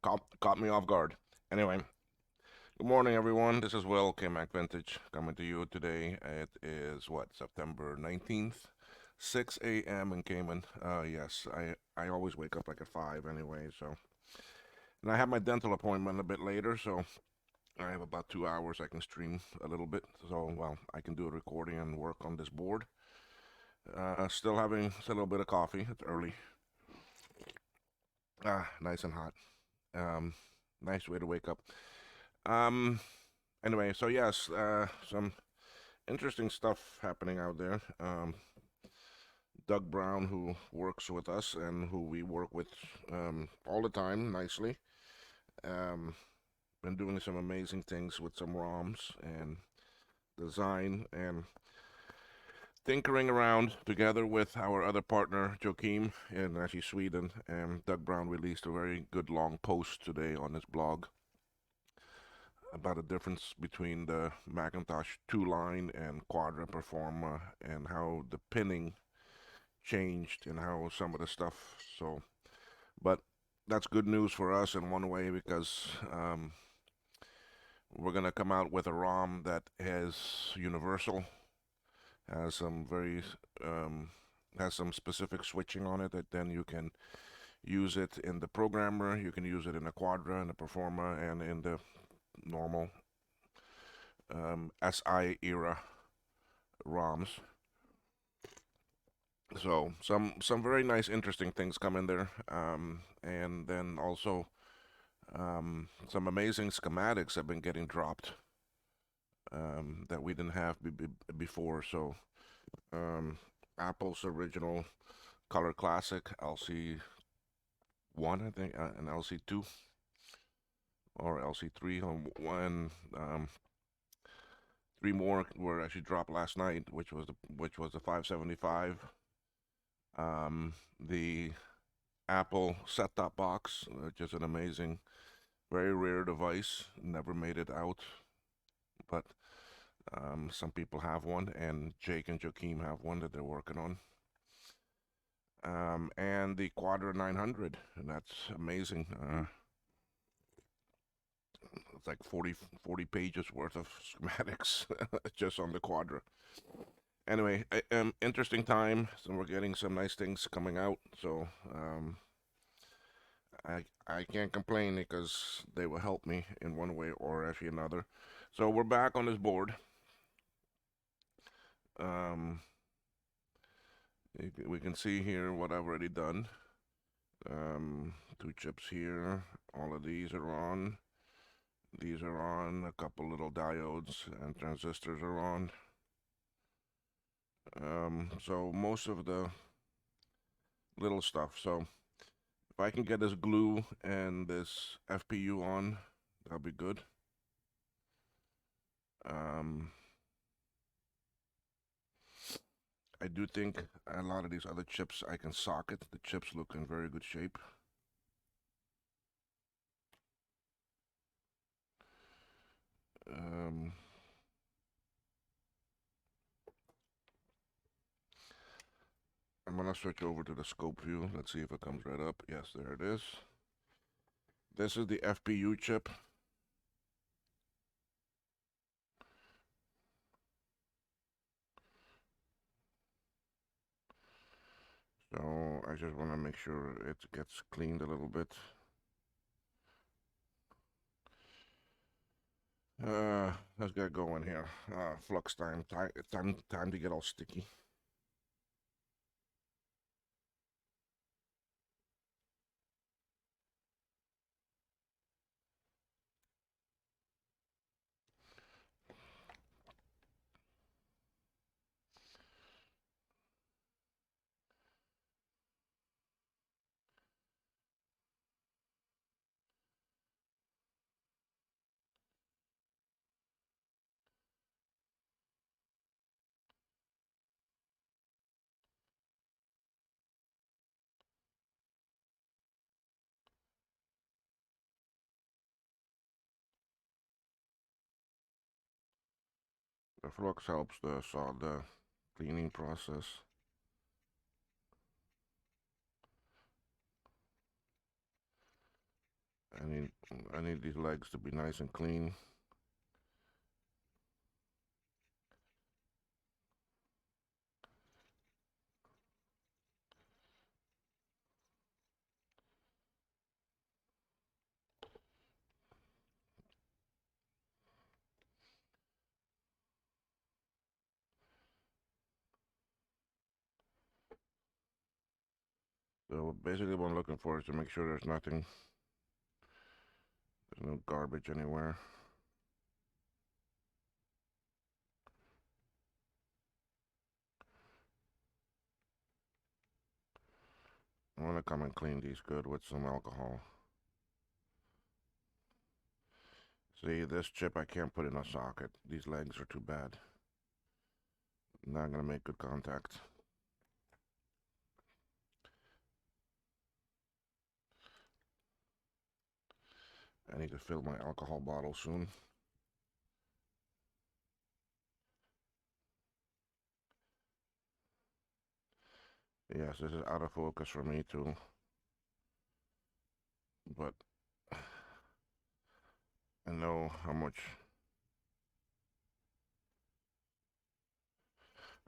Caught me off guard. Anyway, good morning, everyone. This is Will, K-Mac Vintage, coming to you today. It is what, September 19th, 6 a.m. in Cayman. Yes, I always wake up like at 5 anyway, so. And I have my dental appointment a bit later, so I have about 2 hours I can stream a little bit. So, well, I can do a recording and work on this board. Still having a little bit of coffee. It's early. Nice and hot. Um, Nice way to wake up. Um, Anyway, so yes, some interesting stuff happening out there. Doug Brown, who works with us and who we work with all the time nicely, um, been doing some amazing things with some ROMs and design and tinkering around together with our other partner, Joakim, in actually Sweden. And Doug Brown released a very good long post today on his blog about the difference between the Macintosh 2 line and Quadra Performa and how the pinning changed and how some of the stuff. So, but that's good news for us in one way because we're gonna come out with a ROM that has universal, has some very um, has some specific switching on it that then you can use it in the programmer, you can use it in the Quadra, in the Performa, and in the normal SI era ROMs. So some very nice, interesting things come in there, and then also some amazing schematics have been getting dropped that we didn't have before. So um, Apple's original Color Classic LC1, I think, and LC2 or LC3, and one three more were actually dropped last night, which was the 575. The Apple set-top box, just an amazing, very rare device. Never made it out, but some people have one, and Jake and Joakim have one that they're working on. And the Quadra 900, and that's amazing. It's like 40 pages worth of schematics just on the Quadra. Anyway, interesting time. So we're getting some nice things coming out. So I can't complain because they will help me in one way or actually another. So we're back on this board. Um, we can see here what I've already done. Two chips here. All of these are on. These are on. A couple little diodes and transistors are on. So most of the little stuff. So if I can get this glue and this FPU on, that'll be good. Um, I do think a lot of these other chips I can socket. The chips look in very good shape. Um, I'm gonna switch over to the scope view. Let's see if it comes right up. Yes, there it is. This is the FPU chip. So I just want to make sure it gets cleaned a little bit. Let's get going here. Flux time. Time to get all sticky. The flux helps the cleaning process. I need I need these legs to be nice and clean. So basically what I'm looking for is to make sure there's no garbage anywhere. I want to come and clean these good with some alcohol. See, this chip I can't put in a socket. These legs are too bad. Not gonna make good contact. I need to fill my alcohol bottle soon. Yes, this is out of focus for me too. But I know how much.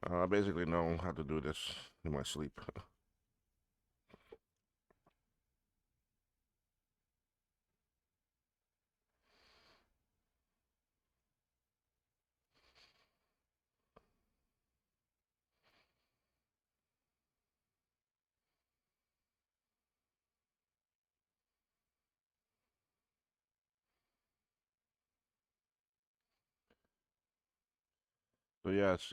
I basically know how to do this in my sleep. So yes,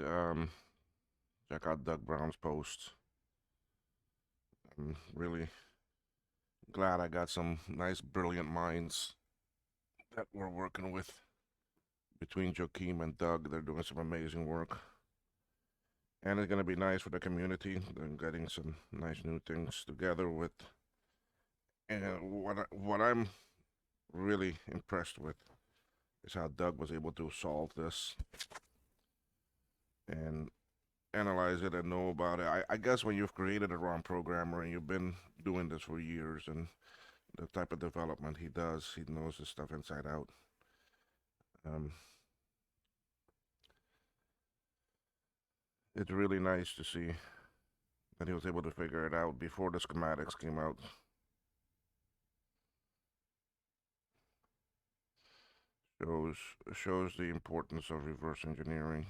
check out Doug Brown's post. I'm really glad I got some nice, brilliant minds that we're working with. Between Joaquim and Doug, they're doing some amazing work. And it's going to be nice for the community. They're getting some nice new things together with. And what I'm really impressed with is how Doug was able to solve this and analyze it and know about it. I guess when you've created a ROM programmer and you've been doing this for years and the type of development he does, he knows his stuff inside out. Um, it's really nice to see that he was able to figure it out before the schematics came out. Shows shows the importance of reverse engineering.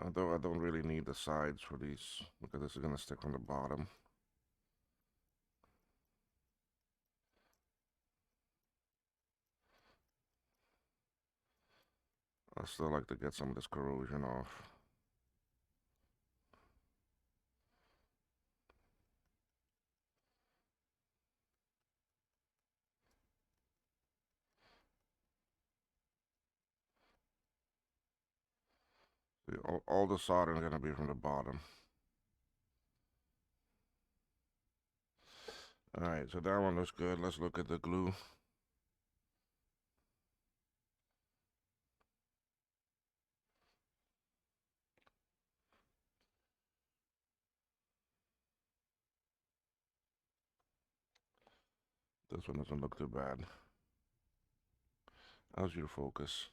Although I don't really need the sides for these because this is gonna stick on the bottom. I still like to get some of this corrosion off. All the soldering is gonna be from the bottom. Alright, so that one looks good. Let's look at the glue. This one doesn't look too bad. How's your focus?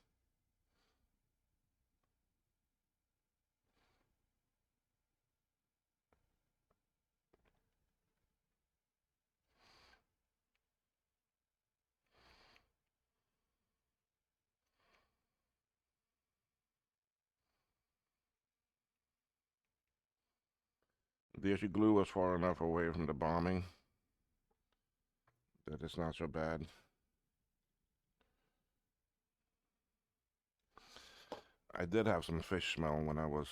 The issue glue was far enough away from the bombing that it's not so bad. I did have some fish smell when I was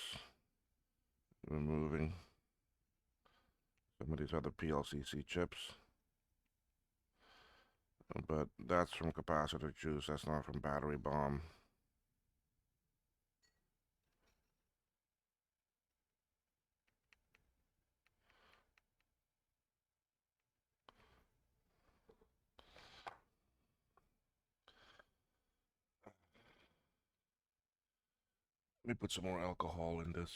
removing some of these other PLCC chips. But that's from capacitor juice, that's not from battery bomb. Let me put some more alcohol in this.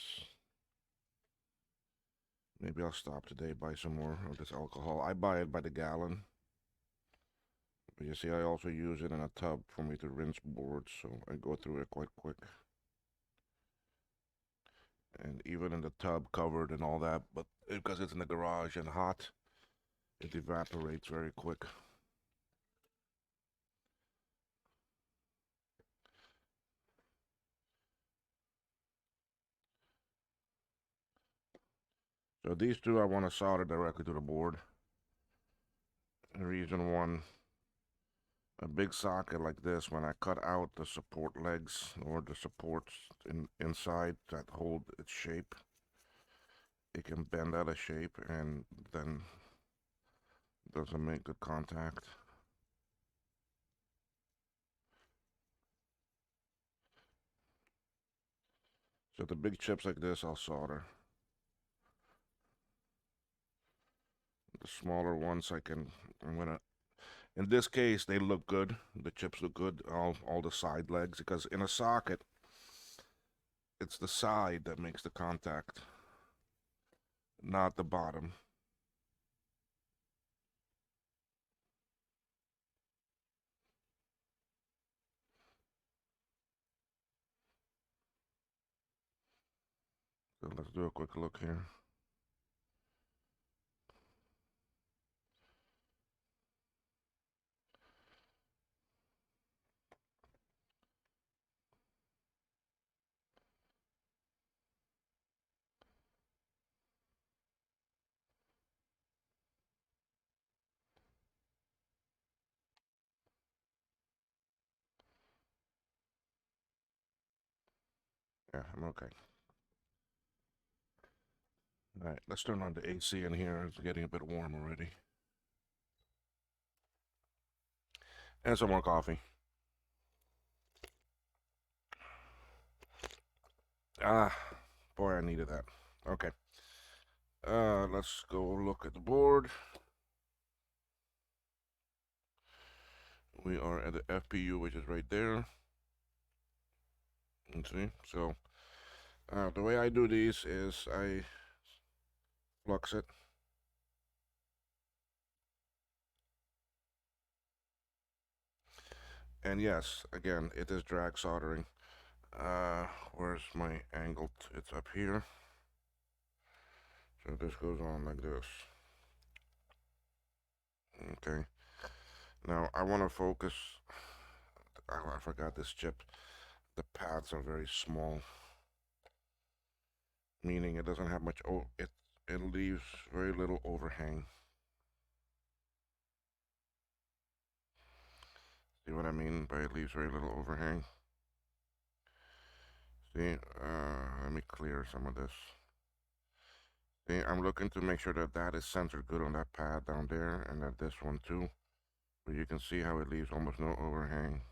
Maybe I'll stop today, buy some more of this alcohol. I buy it by the gallon. But you see, I also use it in a tub for me to rinse boards, so I go through it quite quick. And even in the tub, covered and all that, but because it's in the garage and hot, it evaporates very quick. So these two I want to solder directly to the board. The reason one, a big socket like this, when I cut out the support legs or the supports inside that hold its shape, it can bend out of shape and then doesn't make good contact. So the big chips like this, I'll solder. The smaller ones, I'm gonna, in this case, they look good. The chips look good, all the side legs, because in a socket, it's the side that makes the contact, not the bottom. So let's do a quick look here. Yeah, I'm okay. All right, let's turn on the AC in here. It's getting a bit warm already. And some more coffee. Ah, boy, I needed that. Okay. Let's go look at the board. We are at the FPU, which is right there. You see? So, the way I do these is I flux it. And yes, again, it is drag soldering. Where's my angle? It's up here. So this goes on like this. Okay. Now I want to focus. Oh, I forgot this chip. The pads are very small, meaning it doesn't have much. Oh, it leaves very little overhang. See what I mean by it leaves very little overhang? See, let me clear some of this. See, I'm looking to make sure that that is centered good on that pad down there, and that this one too. But you can see how it leaves almost no overhang.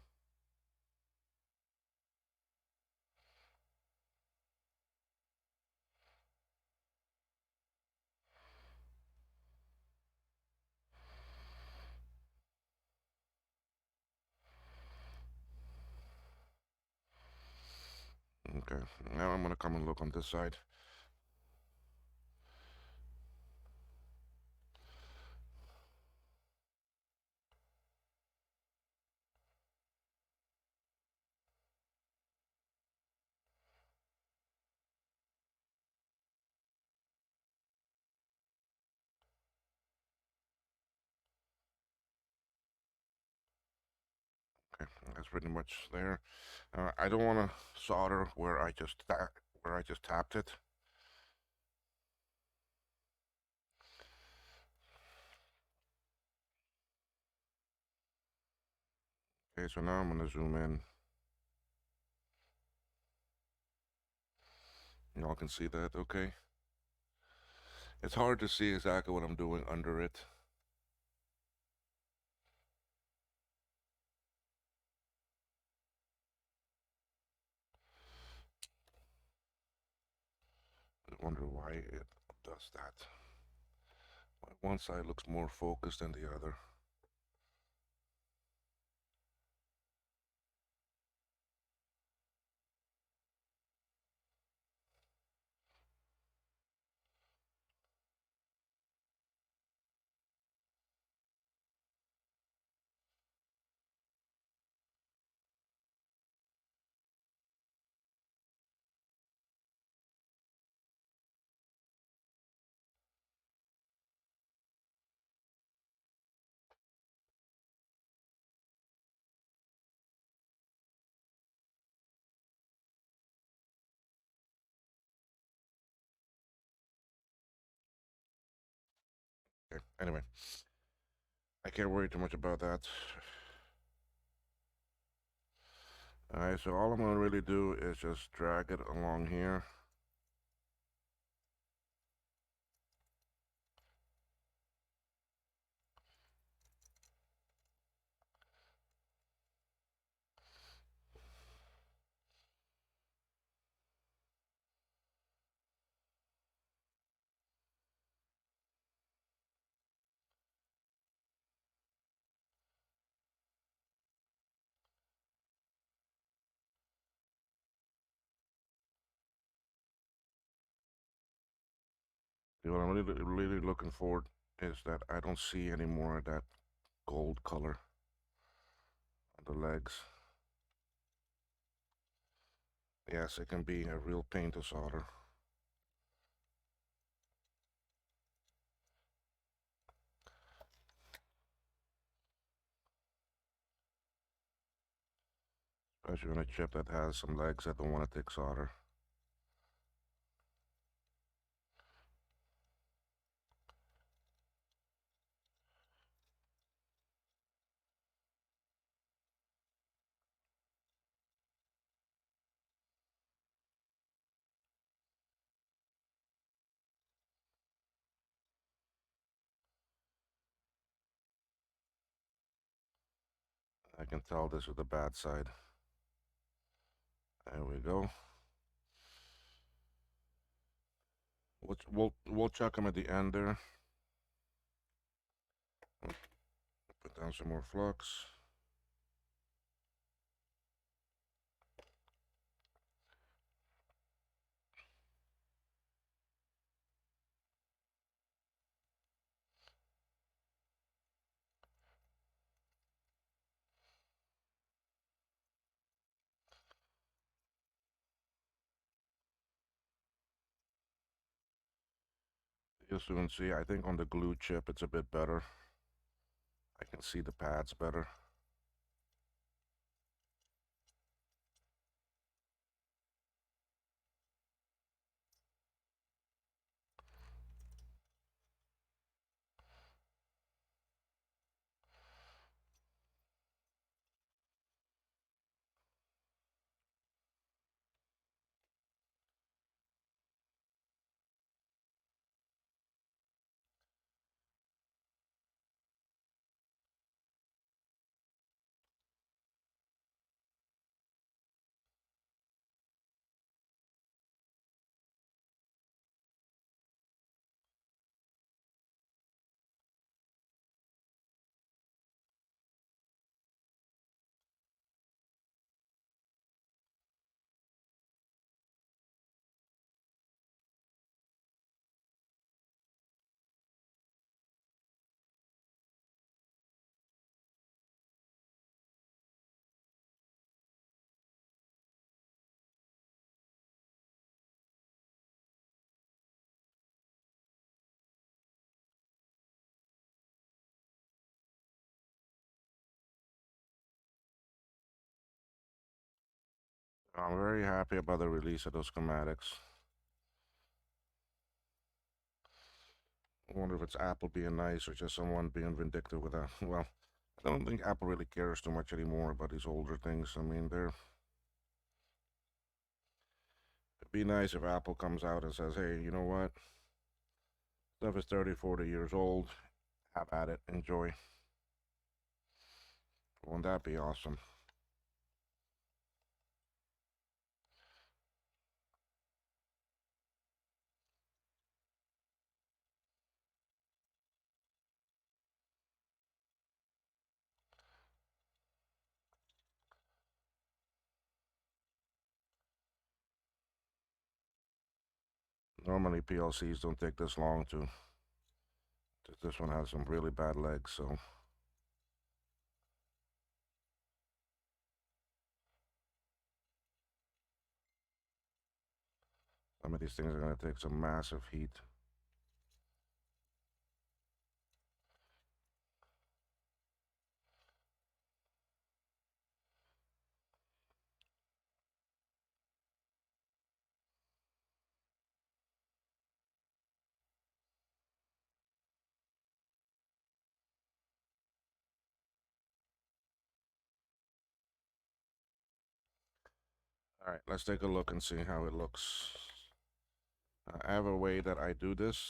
Okay, now I'm gonna come and look on this side. Okay, that's pretty much there. I don't want to solder where I just tapped it. Okay, so now I'm gonna zoom in. Y'all can see that, okay? It's hard to see exactly what I'm doing under it. I wonder why it does that. One side looks more focused than the other. Anyway, I can't worry too much about that. Alright, so all I'm gonna really do is just drag it along here. What I'm really looking for is that I don't see any more of that gold color on the legs. Yes, it can be a real pain to solder. Especially on a chip that has some legs that don't want to take solder. I can tell this is the bad side. There we go. We'll chuck them at the end there. Put down some more flux. You'll soon see. I think on the glue chip it's a bit better. I can see the pads better. I'm very happy about the release of those schematics. I wonder if it's Apple being nice or just someone being vindictive with that. Well, I don't think Apple really cares too much anymore about these older things. I mean, it'd be nice if Apple comes out and says, hey, you know what? Stuff is 30, 40 years old. Have at it. Enjoy. Won't that be awesome? Normally, PLCs don't take this long to. This one has some really bad legs, so some of these things are going to take some massive heat. All right, let's take a look and see how it looks. I have a way that I do this.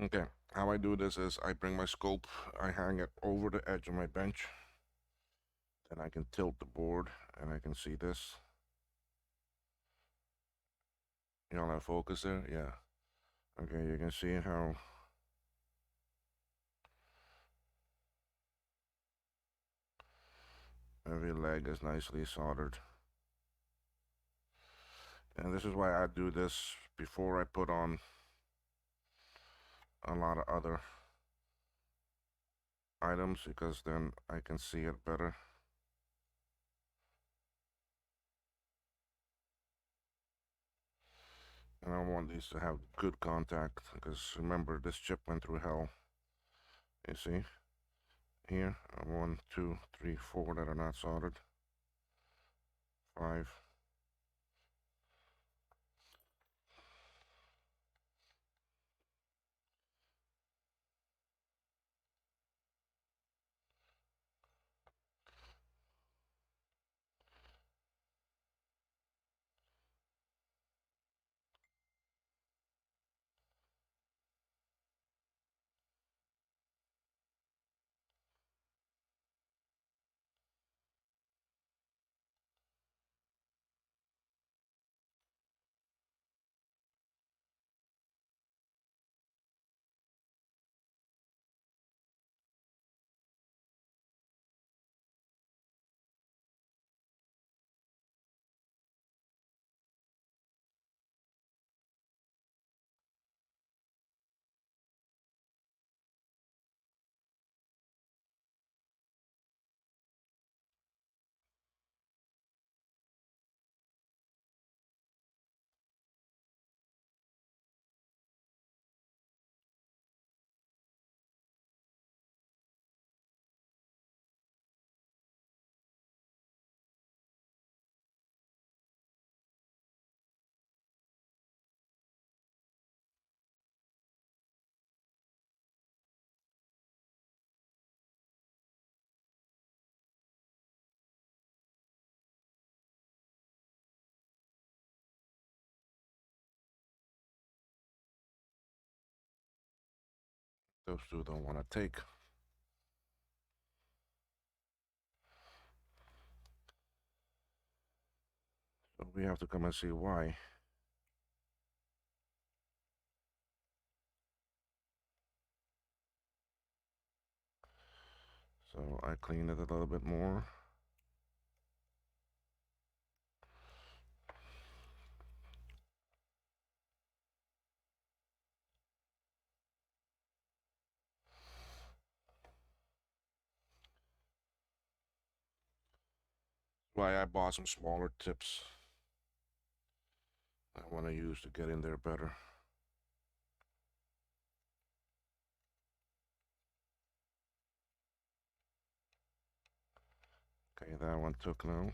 Okay, how I do this is I bring my scope, I hang it over the edge of my bench, then I can tilt the board and I can see this. You know that focus there? Yeah. Okay, you can see how every leg is nicely soldered. And this is why I do this before I put on a lot of other items, because then I can see it better. And I want these to have good contact, because remember, this chip went through hell. You see? Here, 1, 2, 3, 4 that are not soldered. 5. Those two don't want to take. So we have to come and see why. So I clean it a little bit more. Why I bought some smaller tips I want to use to get in there better. Okay, that one took now.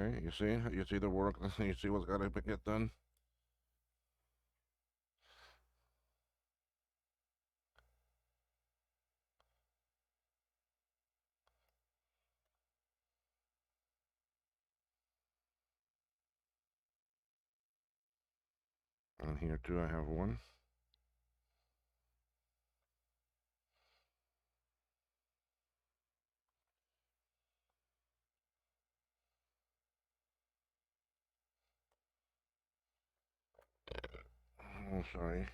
Okay, you see the work, you see what's got to get done. And here too, I have one. Oh, sorry.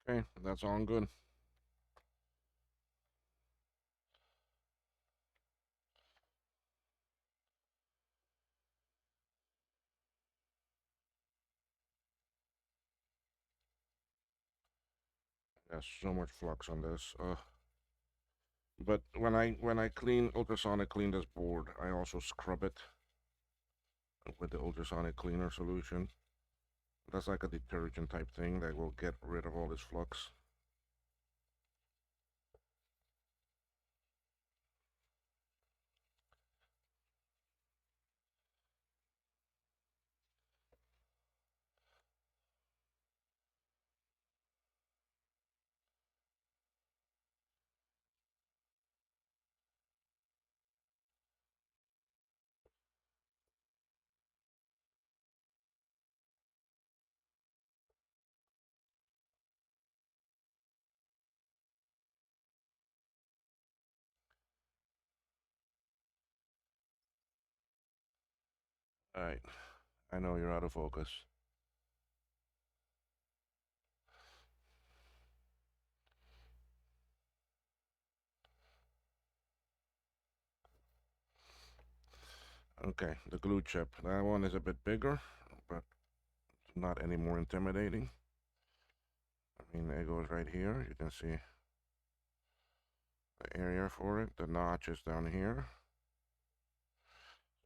Okay, that's all good. There's so much flux on this. But when I clean ultrasonic clean this board, I also scrub it with the ultrasonic cleaner solution. That's like a detergent type thing that will get rid of all this flux. All right, I know you're out of focus. Okay, the glue chip. That one is a bit bigger, but not any more intimidating. I mean, it goes right here. You can see the area for it. The notch is down here.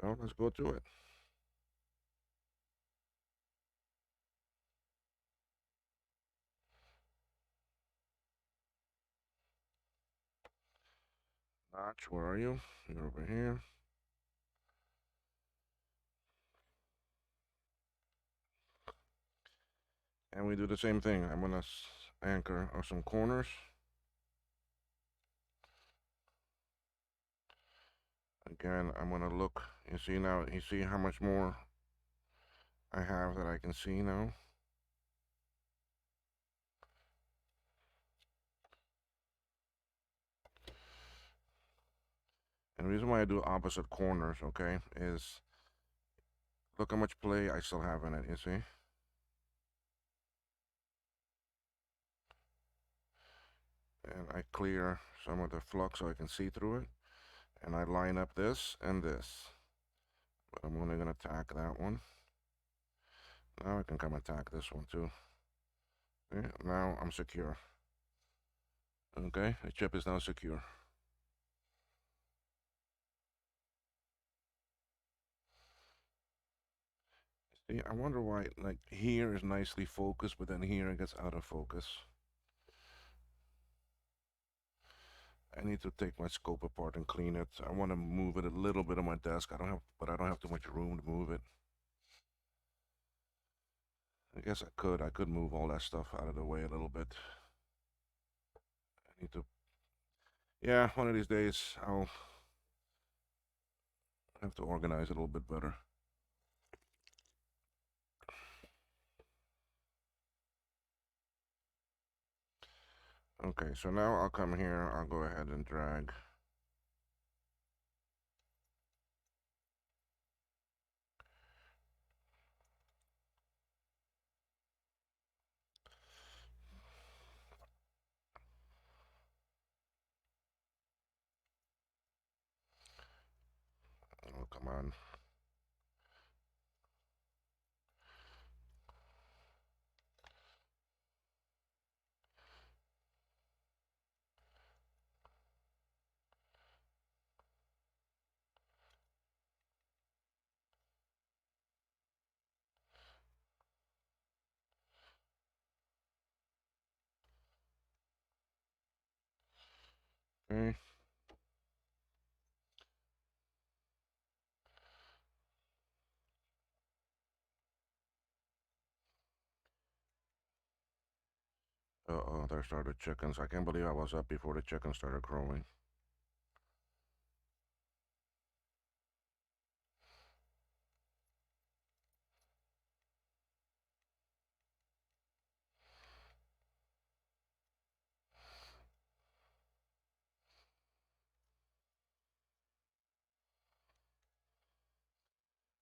So let's go to it. Notch, where are you? You're over here. And we do the same thing. I'm gonna anchor on some corners. Again, I'm gonna look. You see now, you see how much more I have that I can see now? And the reason why I do opposite corners, okay, is look how much play I still have in it, you see? And I clear some of the flux so I can see through it. And I line up this and this. But I'm only gonna tack that one. Now I can come attack this one too. Okay, now I'm secure. Okay, the chip is now secure. See, I wonder why, like, here is nicely focused, but then here it gets out of focus. I need to take my scope apart and clean it. I want to move it a little bit on my desk. But I don't have too much room to move it. I guess I could. I could move all that stuff out of the way a little bit. I need to. Yeah, one of these days I'll have to organize it a little bit better. Okay, so now I'll come here. I'll go ahead and drag. Oh, come on. Okay. Uh-oh, there started chickens. I can't believe I was up before the chickens started crowing.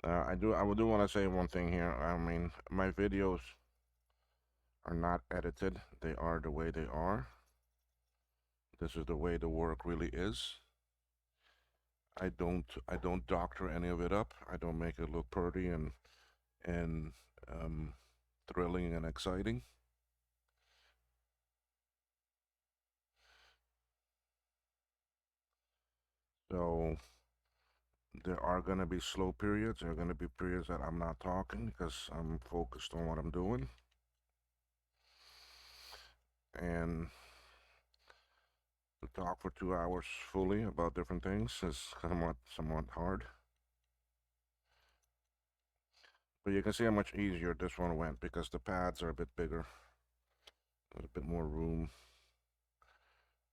I do want to say one thing here. I mean, my videos are not edited. They are the way they are. This is the way the work really is. I don't doctor any of it up. I don't make it look pretty and um, thrilling and exciting. So there are gonna be slow periods. There are gonna be periods that I'm not talking because I'm focused on what I'm doing. And to talk for 2 hours fully about different things is somewhat hard. But you can see how much easier this one went because the pads are a bit bigger. There's a bit more room.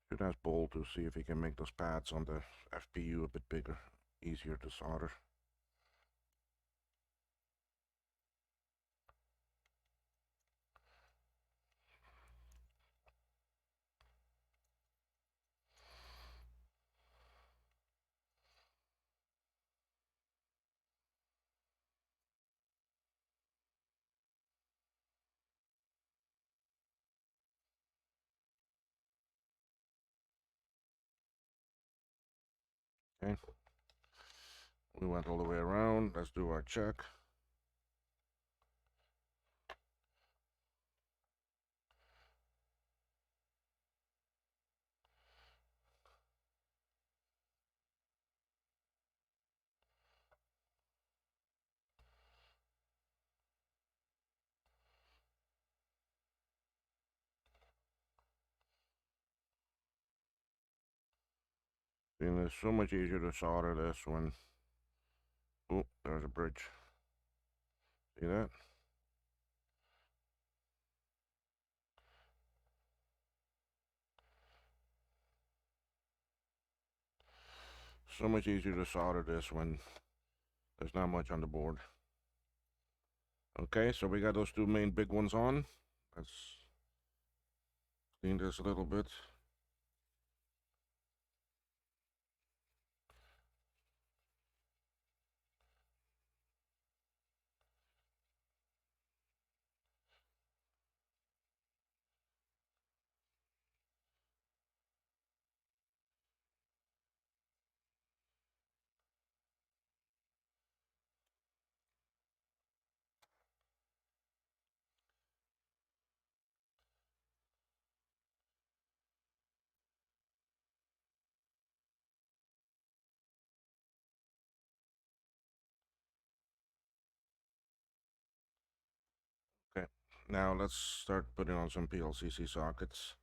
Should ask Bowl to see if he can make those pads on the FPU a bit bigger, easier to solder. Okay, we went all the way around. Let's do our check. And it's so much easier to solder this when, oh, there's a bridge. See that? So much easier to solder this when there's not much on the board. Okay, so we got those two main big ones on. Let's clean this a little bit. Okay, now let's start putting on some PLCC sockets.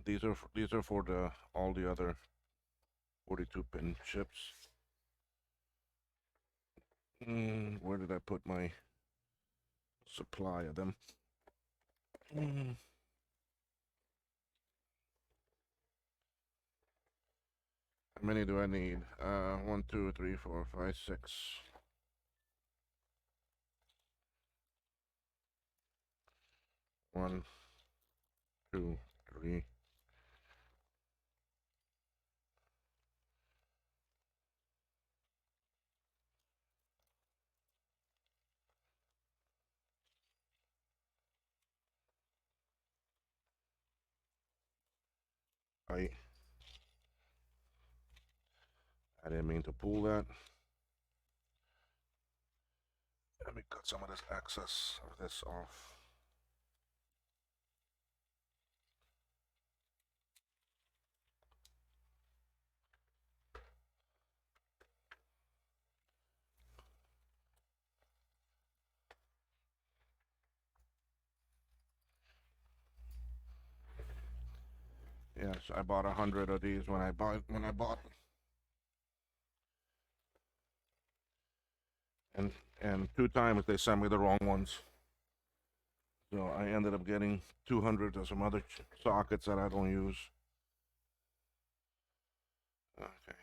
These are for the all the other 42 pin chips. Where did I put my supply of them? How many do I need? 1, 2, 3, 4, 5, 6. One, two, three. I I didn't mean to pull that. Let me cut some of this excess of this off. Yes, I bought 100 of these when I bought, and two times they sent me the wrong ones. So I ended up getting 200 of some other sockets that I don't use. Okay.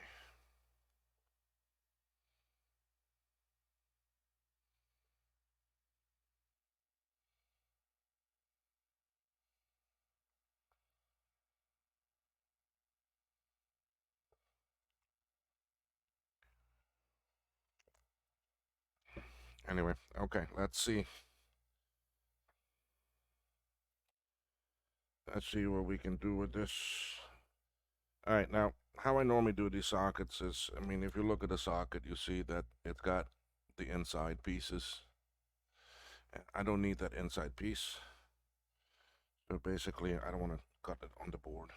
Anyway, okay, let's see. Let's see what we can do with this. All right, now, how I normally do these sockets is, I mean, if you look at the socket, you see that it's got the inside pieces. I don't need that inside piece. So basically, I don't want to cut it on the board.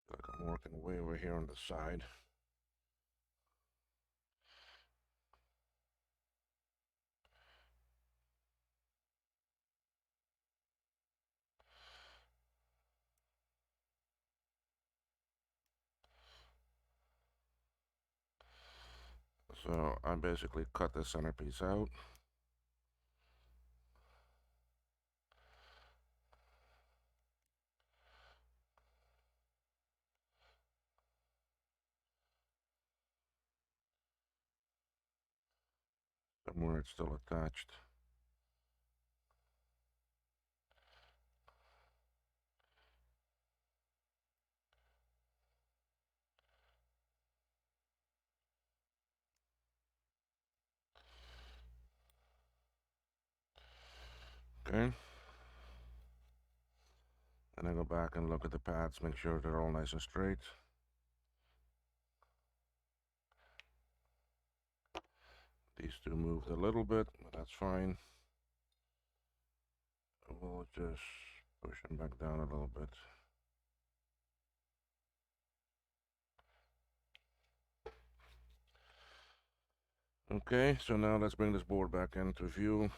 Like I'm working way over here on the side. So I basically cut the centerpiece out. Somewhere it's still attached. Okay. And I go back and look at the pads, make sure they're all nice and straight. These two moved a little bit, but that's fine. We'll just push them back down a little bit. Okay, so now let's bring this board back into view.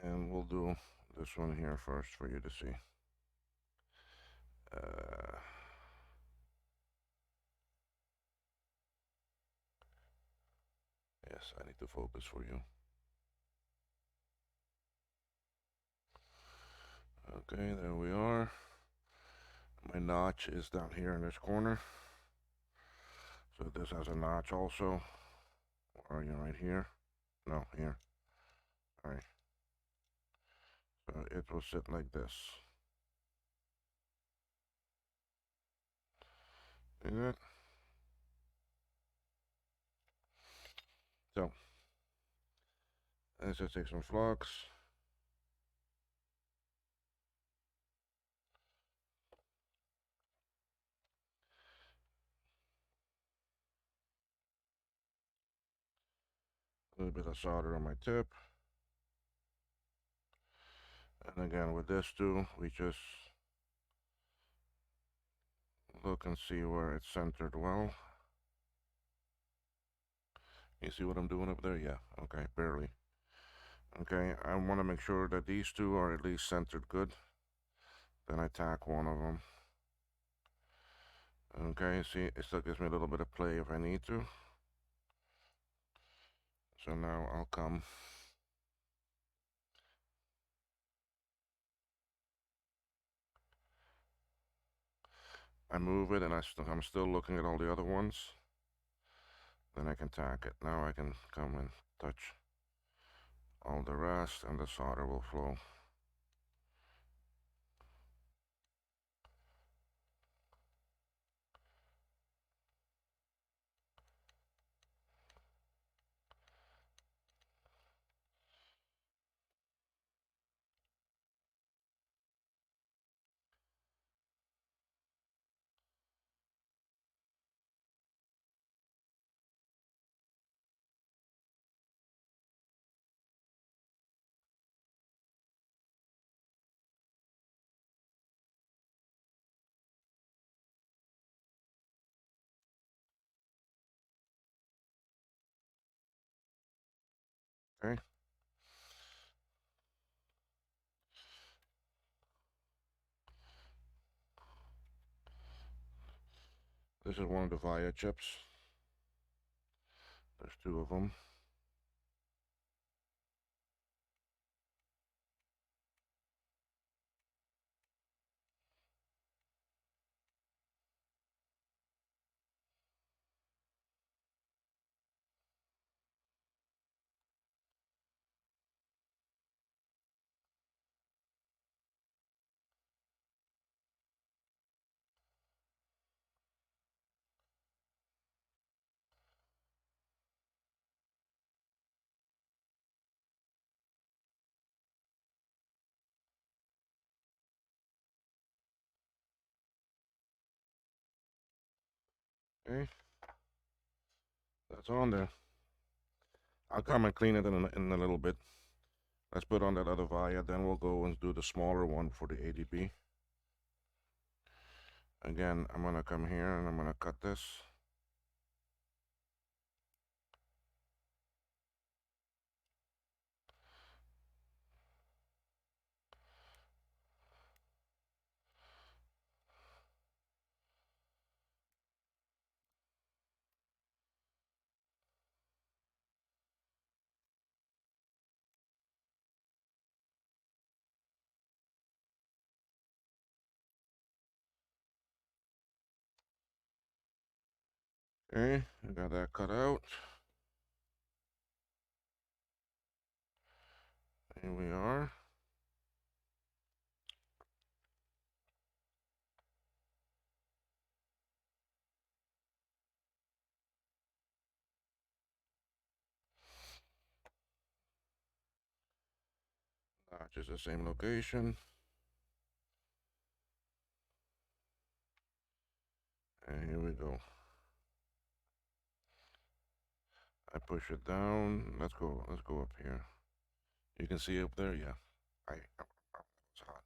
And we'll do this one here first for you to see. Yes, I need to focus for you. Okay, there we are. My notch is down here in this corner. So this has a notch also. Where are you? Right here? No, here. Alright. So it will sit like this. See that? So, let's just take some flux. A little bit of solder on my tip. And again, with this too, we just look and see where it's centered well. You see what I'm doing up there? Yeah, okay, barely. Okay, I want to make sure that these two are at least centered good. Then I tack one of them. Okay, see, it still gives me a little bit of play if I need to. So now I'll come. I move it and I'm still looking at all the other ones. Then I can tack it. Now I can come and touch all the rest and the solder will flow. Okay. This is one of the Via chips. There's two of them. Okay, that's on there. I'll come and clean it in a little bit. Let's put on that other via, then we'll go and do the smaller one for the ADB. Again, I'm gonna come here and I'm gonna cut this. Okay, I got that cut out. Here we are. Just the same location. And here we go. I push it down. Let's go up here. You can see up there, yeah. It's hot.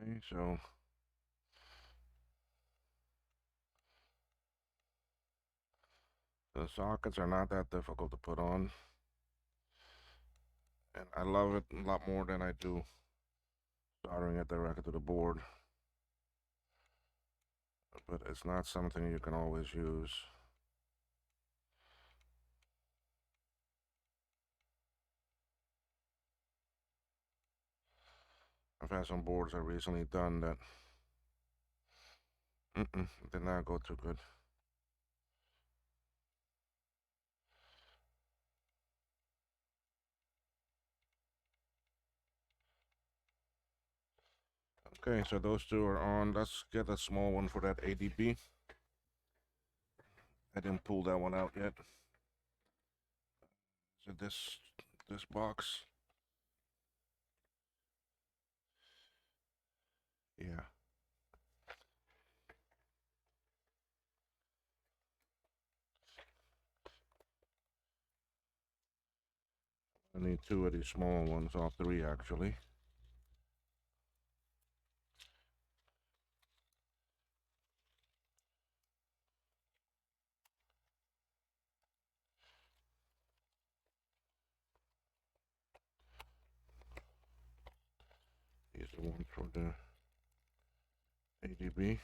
Okay, so the sockets are not that difficult to put on. And I love it a lot more than I do soldering it directly to the board. But it's not something you can always use. I've had some boards I've recently done that did not go too good. Okay, so those two are on. Let's get a small one for that ADB. I didn't pull that one out yet. So this box. Yeah. I need two of these small ones, or three actually. These are the ones for the ADB.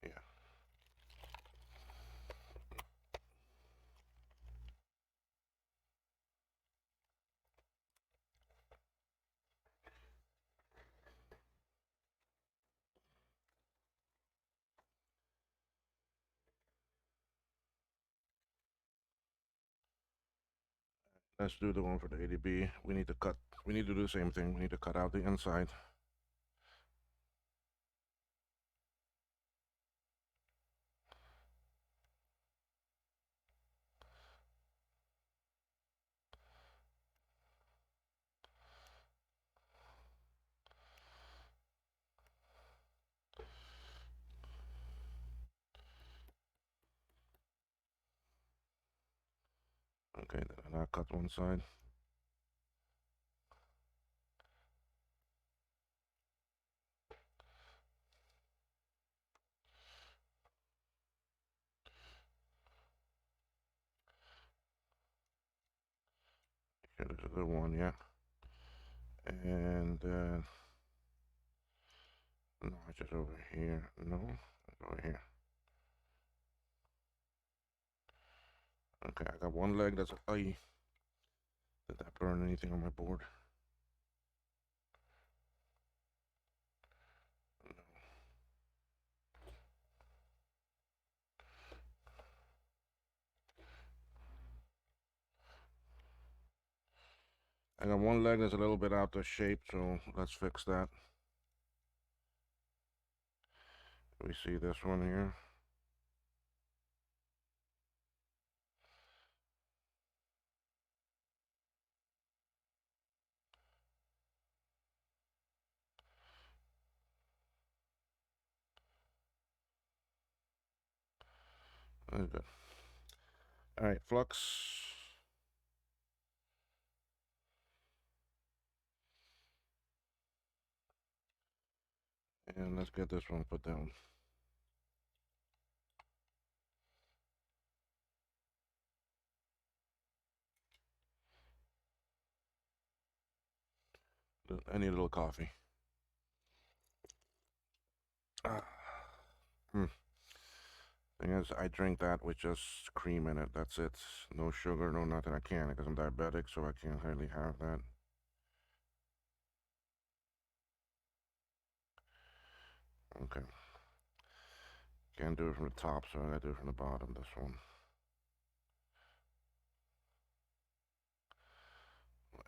Yeah. Let's do the one for the ADB. We need to cut. We need to do the same thing. We need to cut out the inside. Okay, then I cut one side. Here, there's the one, yeah. And no, just over here. No, it's over here. Okay, I got one leg that's. Ay, did that burn anything on my board? I got one leg that's a little bit out of shape, so let's fix that. We see this one here. That's good. All right, flux. And let's get this one put down. I need a little coffee. Ah. Hmm. Thing is, I drink that with just cream in it. That's it. No sugar, no nothing. I can't because I'm diabetic, so I can't hardly have that. Okay. Can't do it from the top, so I gotta do it from the bottom. This one.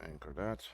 Anchor that.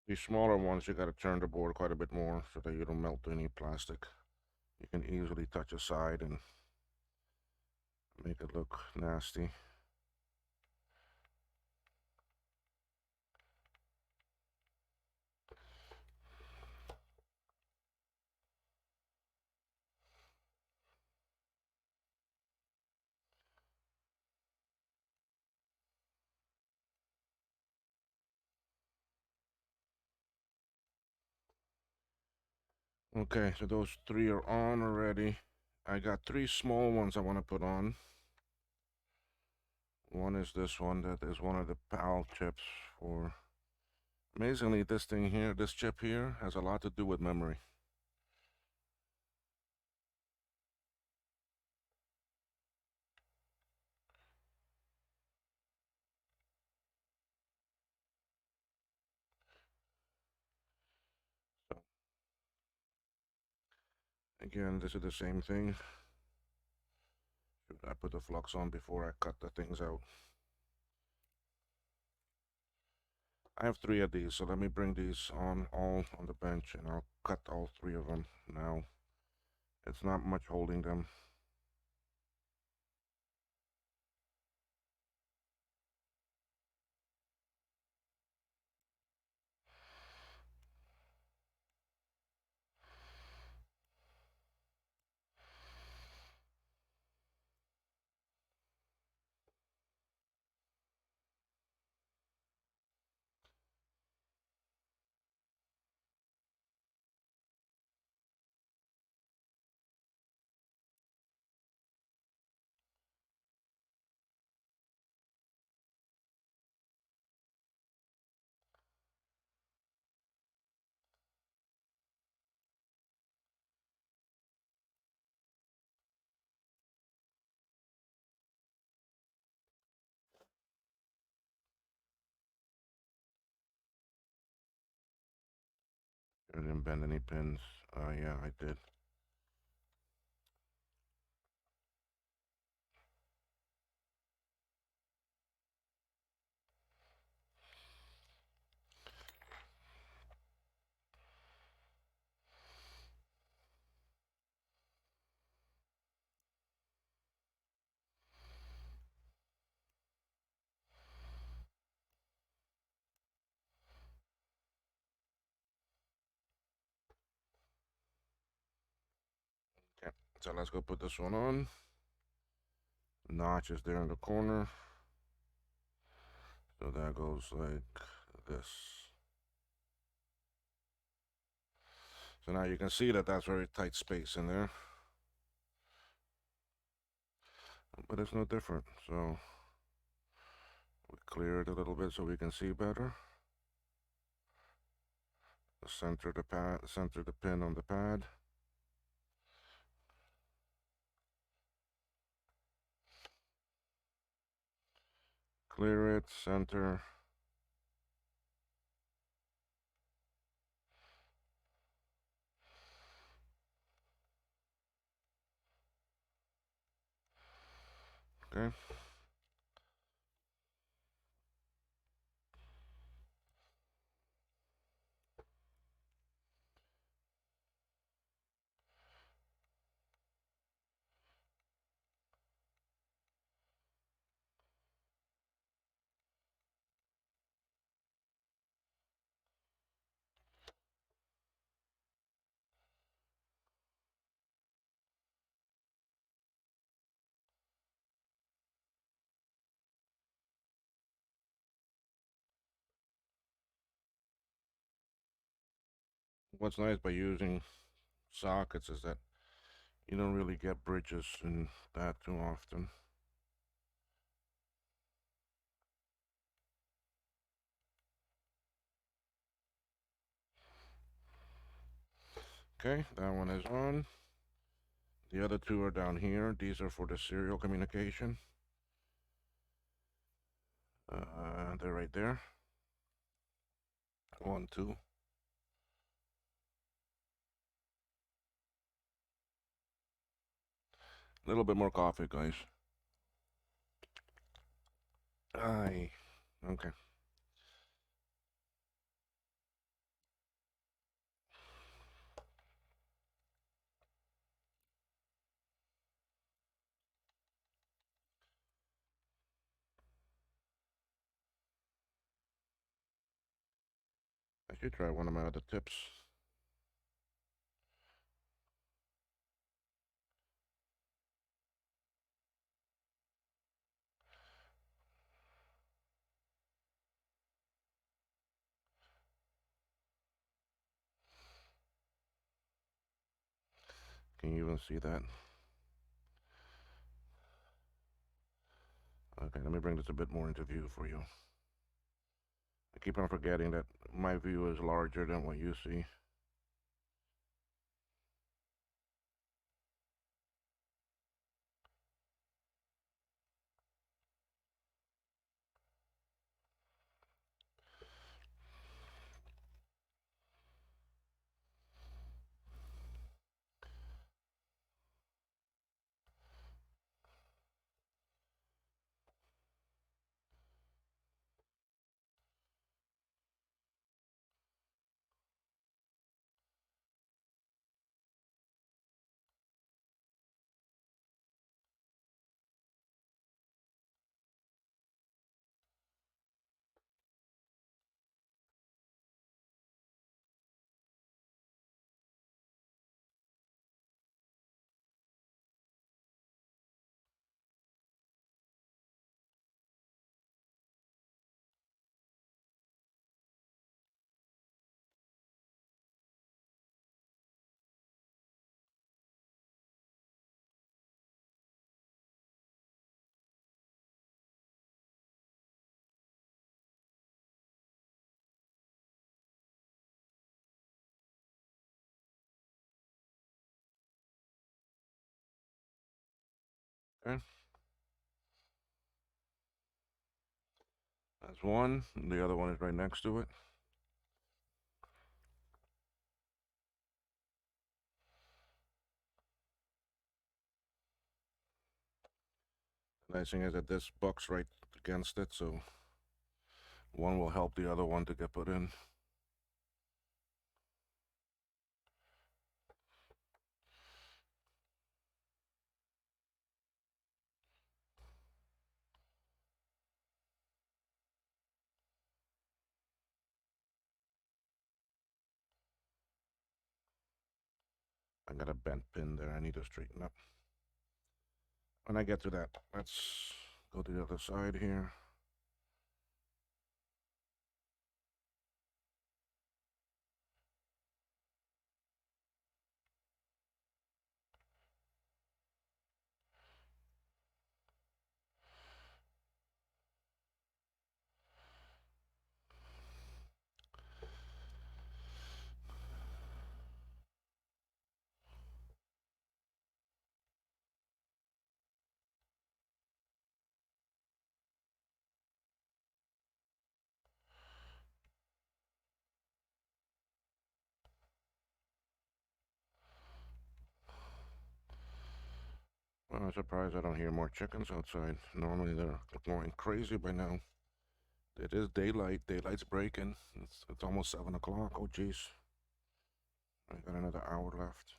These smaller ones, you gotta turn the board quite a bit more so that you don't melt any plastic. You can easily touch a side and make it look nasty. Okay, so those three are on already. I got three small ones I want to put on. One is this one that is one of the PAL chips for. Amazingly, this thing here, this chip here, has a lot to do with memory. So, again, this is the same thing. I put the flux on before I cut the things out. I have three of these, so let me bring these on all on the bench and I'll cut all three of them now. It's not much holding them. I didn't bend any pins. Yeah, I did. Okay, so let's go put this one on. Notch is there in the corner. So that goes like this. So now you can see that that's very tight space in there. But it's no different. So we clear it a little bit so we can see better. Center the pad, center the pin on the pad. Clear it, center. Okay. What's nice by using sockets is that you don't really get bridges in that too often. Okay, that one is on. The other two are down here. These are for the serial communication. They're right there. 1, 2. A little bit more coffee, guys. Aye. Okay. I should try one of my other tips. Can you even see that? Okay, let me bring this a bit more into view for you. I keep on forgetting that my view is larger than what you see. Okay, that's one. The other one is right next to it. Nice thing is that this bucks right against it, so one will help the other one to get put in. I got a bent pin there. I need to straighten up. When I get to that, let's go to the other side here. Well, I'm surprised I don't hear more chickens outside. Normally they're going crazy by now. It is daylight. Daylight's breaking. It's almost 7 o'clock. Oh, jeez. I got another hour left.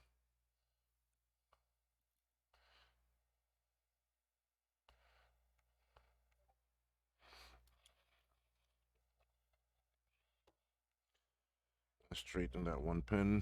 Straighten that one pin.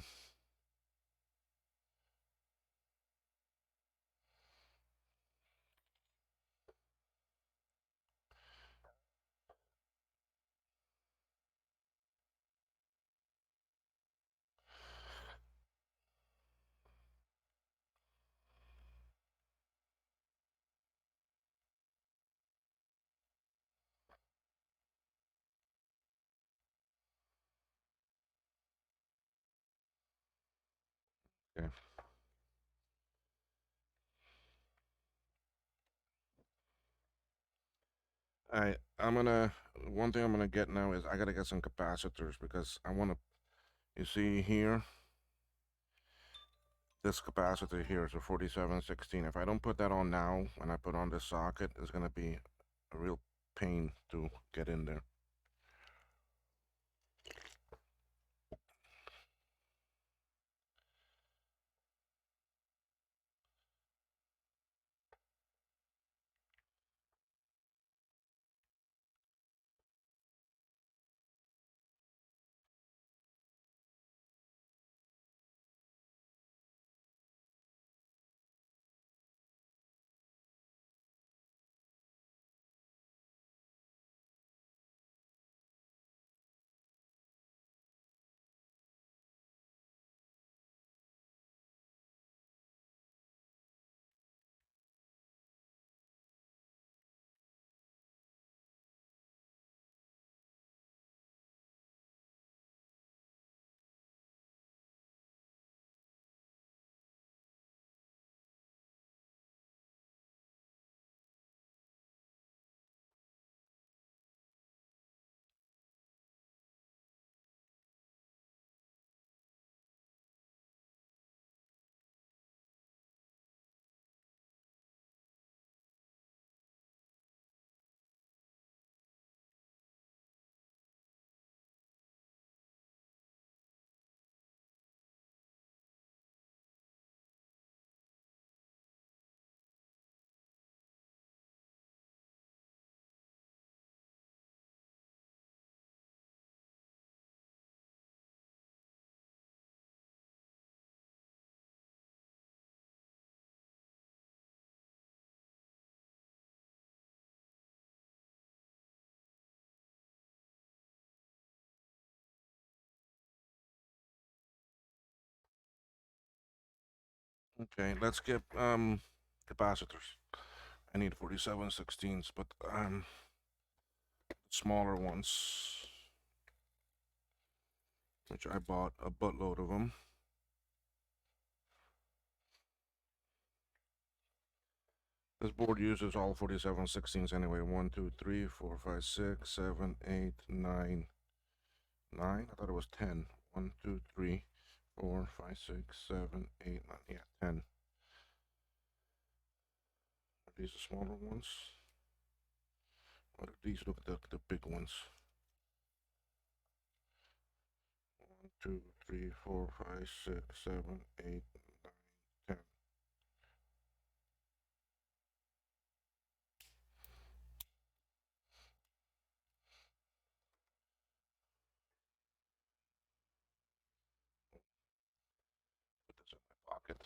Okay. I'm gonna. One thing I'm gonna get now is I gotta get some capacitors because I wanna. You see here, this capacitor here is a 4716. If I don't put that on now, when I put on this socket, it's gonna be a real pain to get in there. Okay, let's get capacitors. I need 4716s, but smaller ones, which I bought a buttload of them. This board uses all 4716s anyway. 1, 2, 3, 4, 5, 6, 7, 8, 9, 9. I thought it was 10. 1, 2, 3, 4, 5, 6, 7, 8, 9. Yeah, 10. These are smaller ones. What are these? Look at the big ones. 1, 2, 3, 4, 5, 6, 7, 8, 9, 10. Put this in my pocket.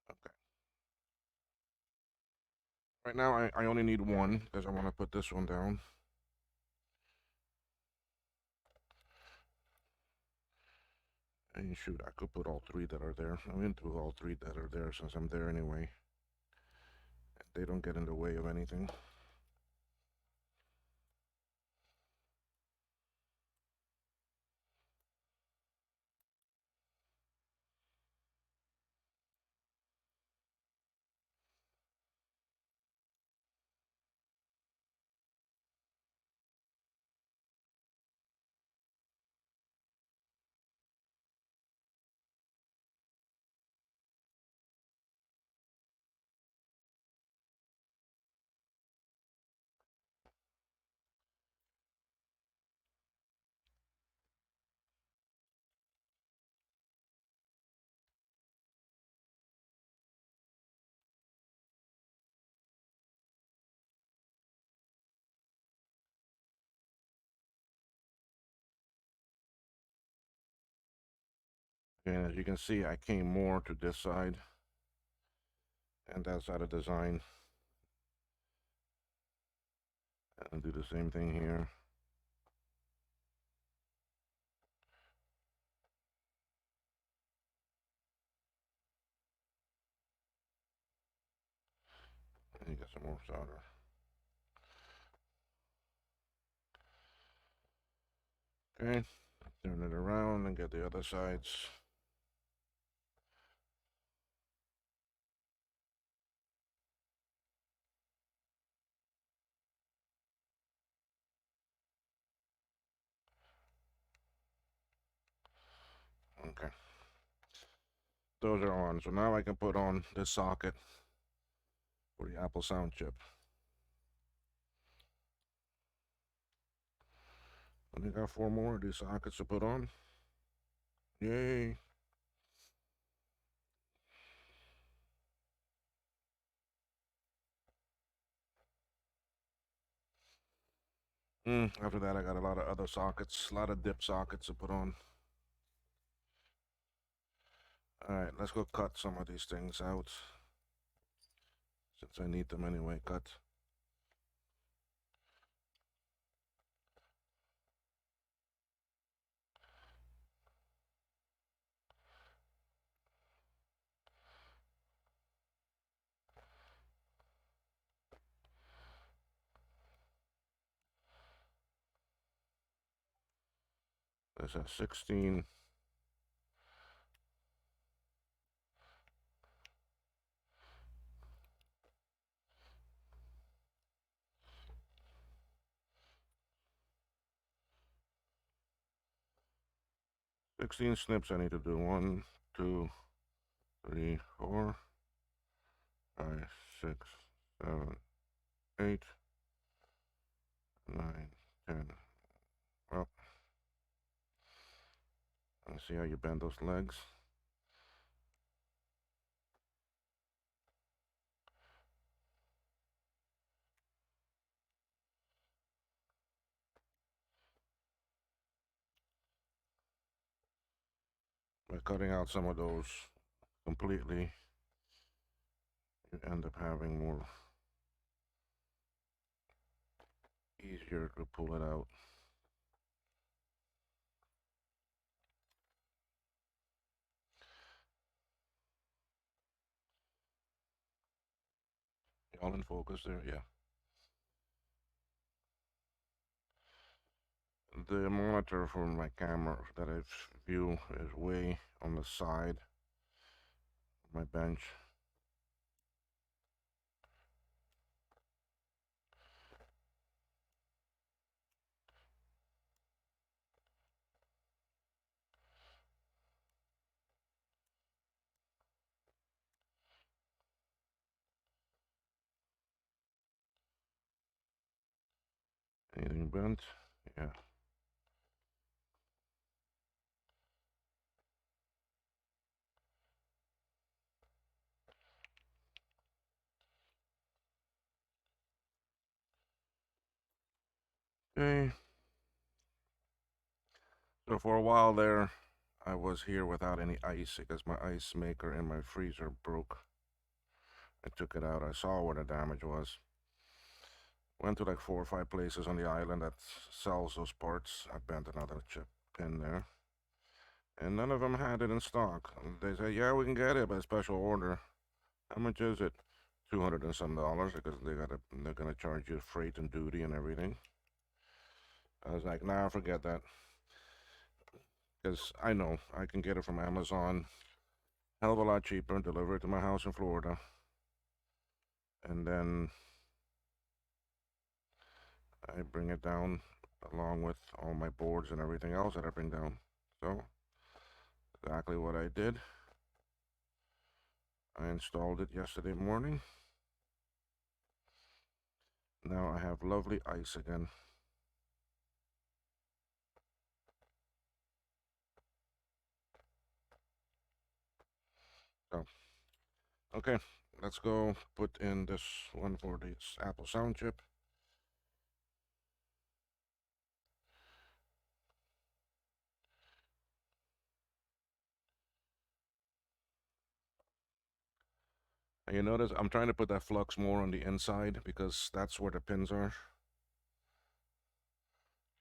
Okay. Right now, I only need one because I want to put this one down. And shoot, I could put all three that are there. I'm going to do all three that are there since I'm there anyway. They don't get in the way of anything. And as you can see, I came more to this side and that side of design. And do the same thing here. And you get some more solder. Okay, turn it around and get the other sides. Okay, those are on. So now I can put on this socket for the Apple Sound chip. And I got 4 more of these sockets to put on. Yay! After that, I got a lot of other sockets, a lot of dip sockets to put on. Alright, let's go cut some of these things out. Since I need them anyway, cut. There's a 16. 16 snips I need to do. 1, 2, 3, 4, 5, 6, 7, 8, 9, 10. Well, let's see how you bend those legs. By cutting out some of those completely, you end up having more easier to pull it out. All in focus there, yeah. The monitor for my camera that I view is way on the side of my bench. Anything bent? Yeah. Okay. So for a while there, I was here without any ice because my ice maker in my freezer broke. I took it out. I saw where the damage was. Went to like 4 or 5 places on the island that sells those parts. I bent another chip in there, and none of them had it in stock. They said, "Yeah, we can get it by special order." How much is it? $200 and some dollars because they're gonna charge you freight and duty and everything. I was like, nah, forget that. Because I know I can get it from Amazon, hell of a lot cheaper, deliver it to my house in Florida, and then I bring it down along with all my boards and everything else that I bring down. So, exactly what I did. I installed it yesterday morning. Now I have lovely ice again. So, okay, let's go put in this one for this Apple sound chip. And you notice I'm trying to put that flux more on the inside because that's where the pins are.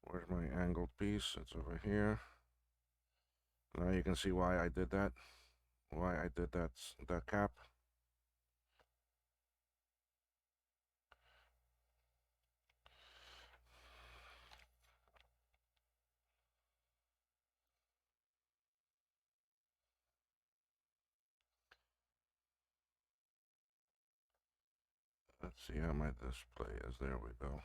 Where's my angled piece? It's over here. Now you can see why I did that. Why I did that cap. Let's see how my display is. There we go.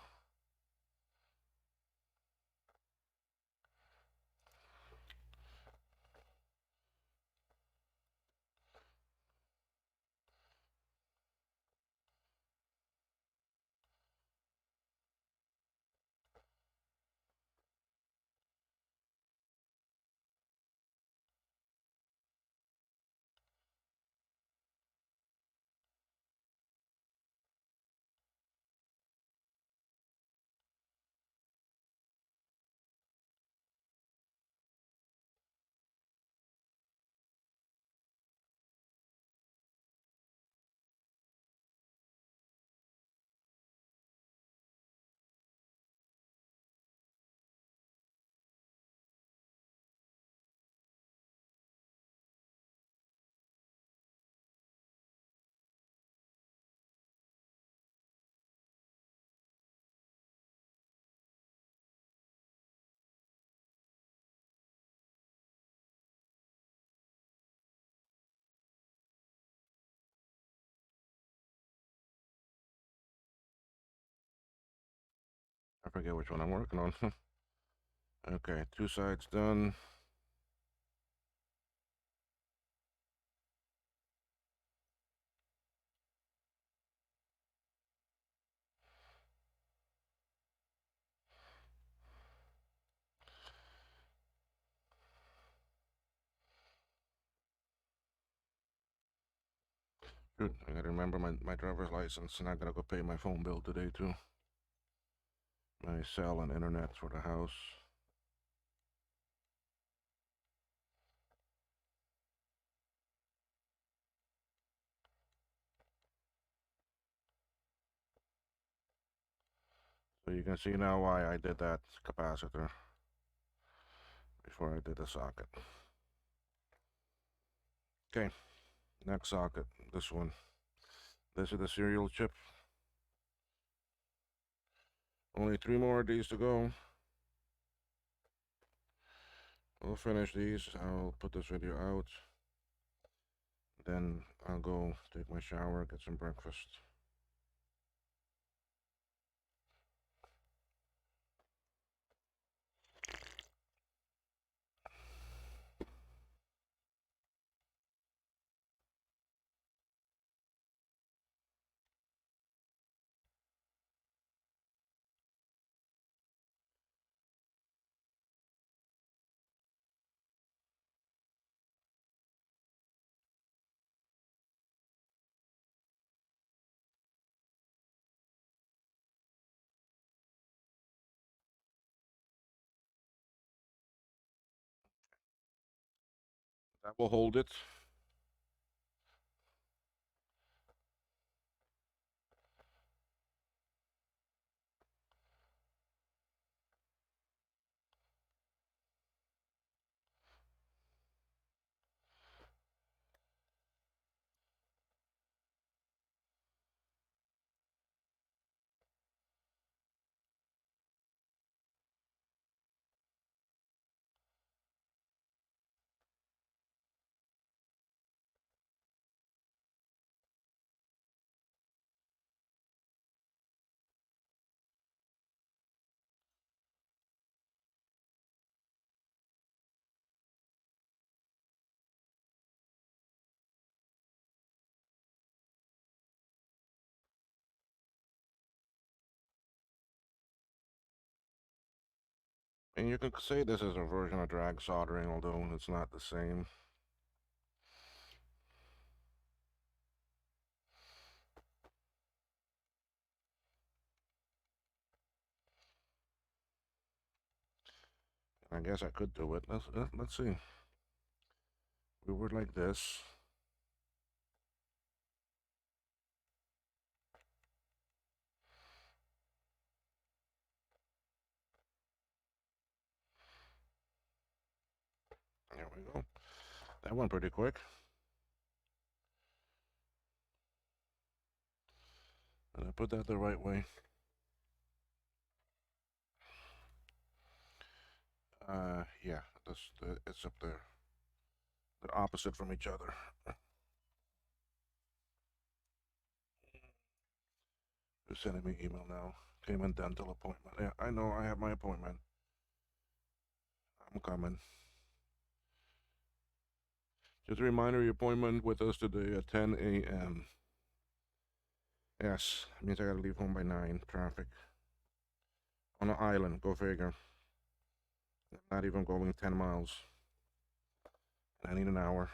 I forget which one I'm working on. Okay, 2 sides done. Shoot, I gotta remember my driver's license, and I gotta go pay my phone bill today too. My cell and internet for the house. So you can see now why I did that capacitor before I did the socket. Okay, next socket, this one. This is the serial chip. Only 3 more of these to go. We'll finish these. I'll put this video out. Then I'll go take my shower, get some breakfast. That will hold it. And you can say this is a version of drag soldering, although it's not the same. I guess I could do it. Let's see. We were like this. There we go. That went pretty quick. And I put that the right way. Yeah, it's up there. They're opposite from each other. They're sending me email now. Came in dental appointment. Yeah, I know. I have my appointment. I'm coming. Just a reminder, your appointment with us today at 10 a.m. Yes, means I gotta leave home by 9. Traffic. On an island. Go figure. Not even going 10 miles. I need an hour.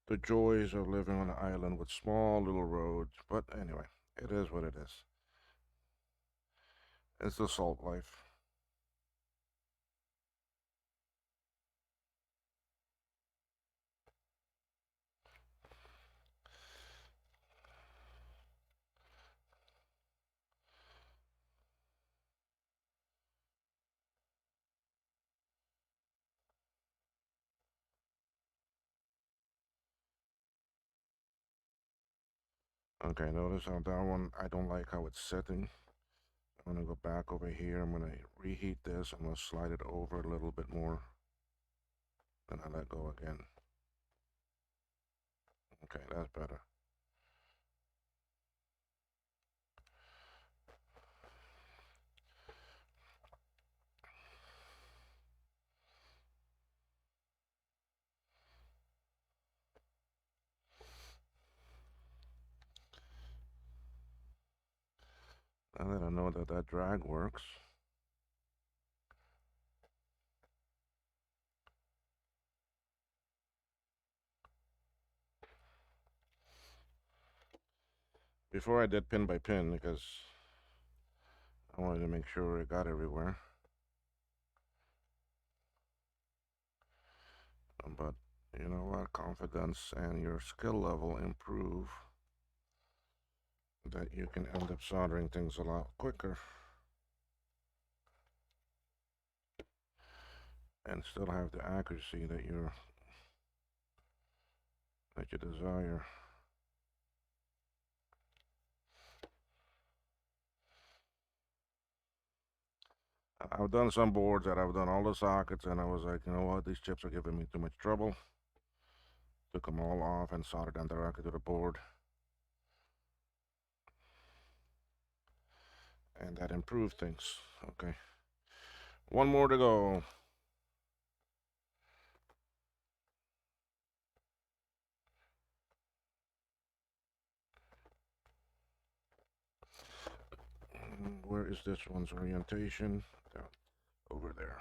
The joys of living on an island with small little roads. But anyway, it is what it is. It's the salt life. Okay, notice on that one, I don't like how it's sitting. I'm gonna go back over here. I'm gonna reheat this. I'm gonna slide it over a little bit more. Then I let go again. Okay, that's better. Now that I know that that drag works, before I did pin by pin because I wanted to make sure it got everywhere. But you know what? Confidence and your skill level improve, that you can end up soldering things a lot quicker and still have the accuracy that you desire. I've done some boards that I've done all the sockets, and I was like, you know what? These chips are giving me too much trouble. Took them all off and soldered them directly to the board, and that improved things. Okay, one more to go. Where is this one's orientation? Down over there.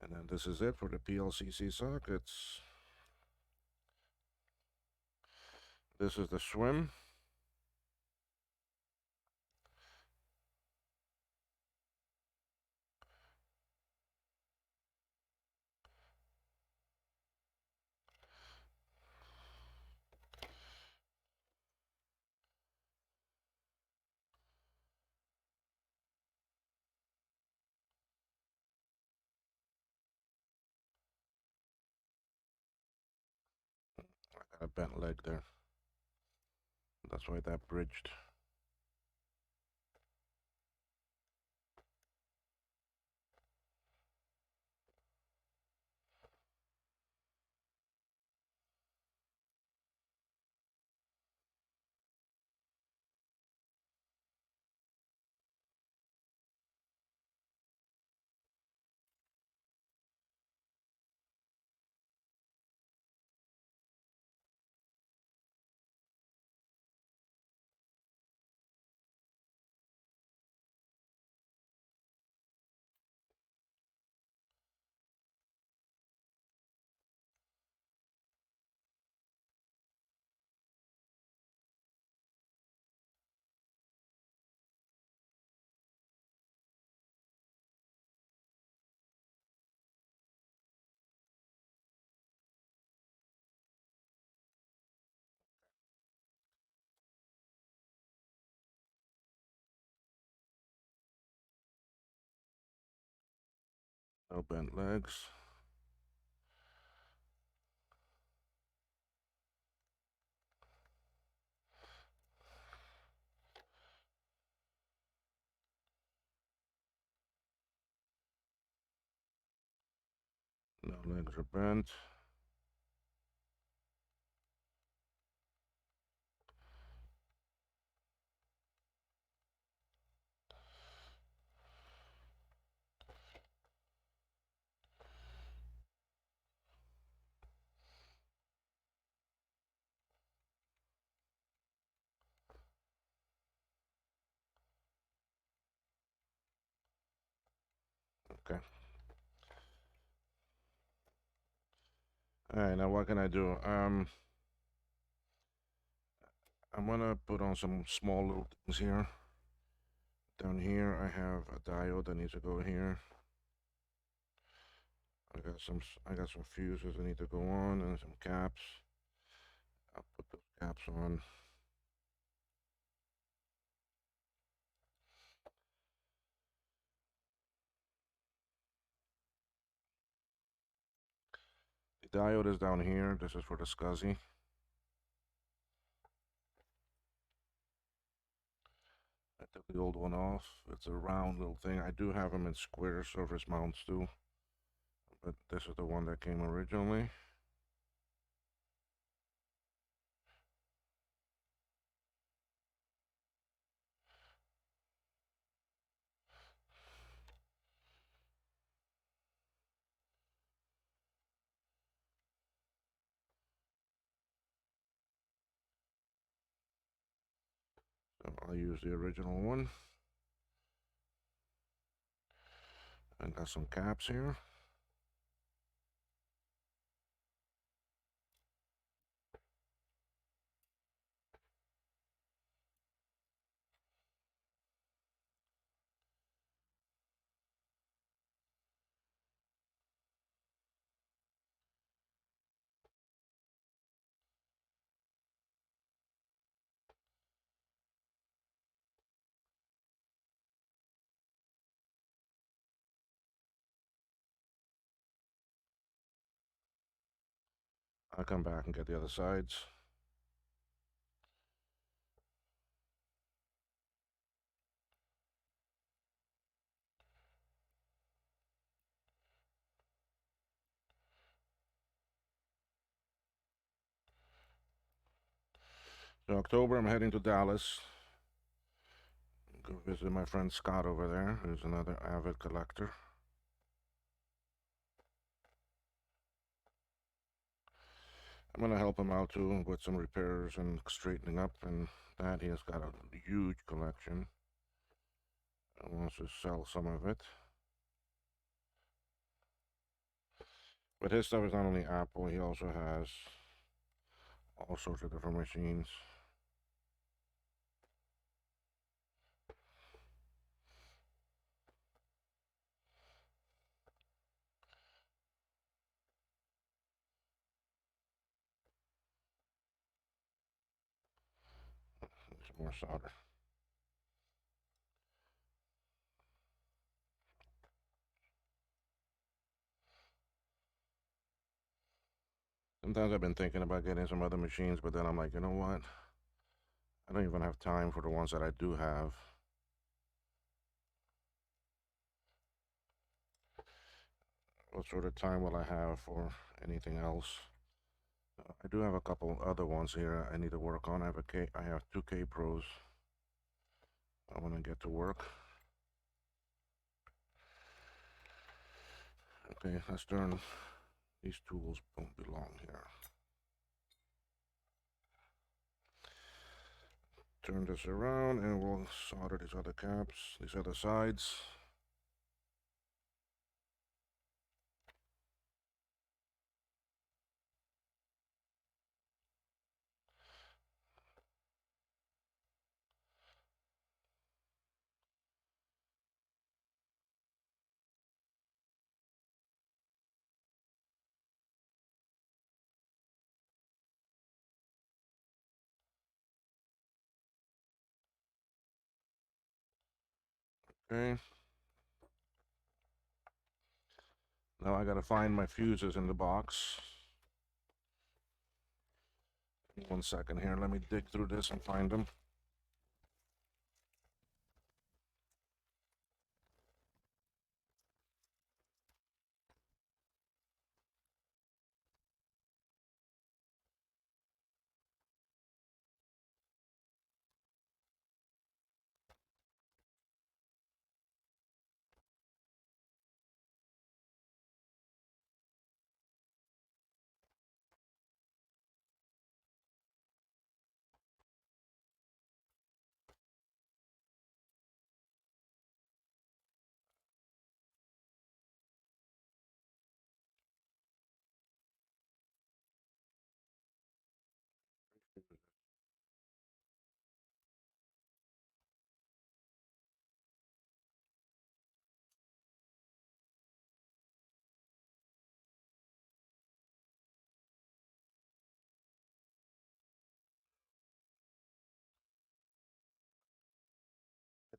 And then this is it for the PLCC sockets. This is the swim. A bent leg there. That's why that bridged. No bent legs. No legs are bent. Okay. All right. Now what can I do? I'm gonna put on some small little things here. Down here, I have a diode that needs to go here. I got some fuses that need to go on and some caps. I'll put those caps on. The diode is down here. This is for the SCSI. I took the old one off. It's a round little thing. I do have them in square surface mounts too, but this is the one that came originally. So I'll use the original one. I got some caps here. I'll come back and get the other sides. So October, I'm heading to Dallas. Go visit my friend Scott over there, who's another avid collector. I'm gonna help him out too with some repairs and straightening up, and that he has got a huge collection. He wants to sell some of it. But his stuff is not only Apple, he also has all sorts of different machines. Some more solder. Sometimes I've been thinking about getting some other machines, but then I'm like, you know what? I don't even have time for the ones that I do have. What sort of time will I have for anything else? I do have a couple other ones here I need to work on. I have two K Pros. I want to get to work. Okay, let's turn. These tools don't belong here. Turn this around and we'll solder these other caps, these other sides. Okay. Now I gotta find my fuses in the box. 1 second here. Let me dig through this and find them.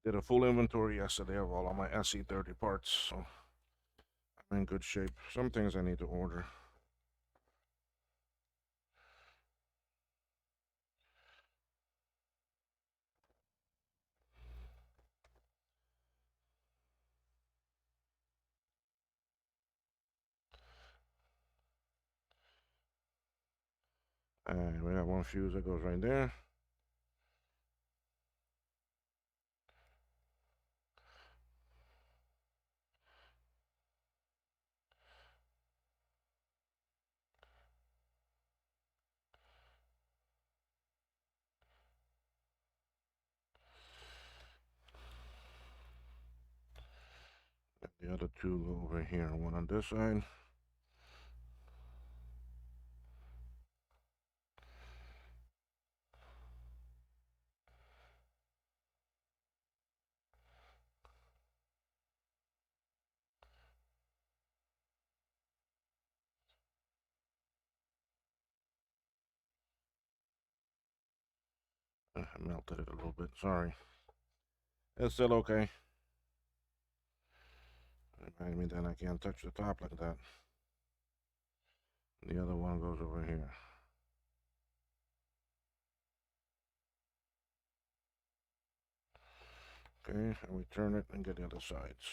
I did a full inventory yesterday of all of my SE30 parts, so I'm in good shape. Some things I need to order. And we got one fuse that goes right there. The other two go over here. One on this side. I melted it a little bit. Sorry. It's still okay. Remind me that I can't touch the top like that. The other one goes over here. Okay, and we turn it and get the other sides.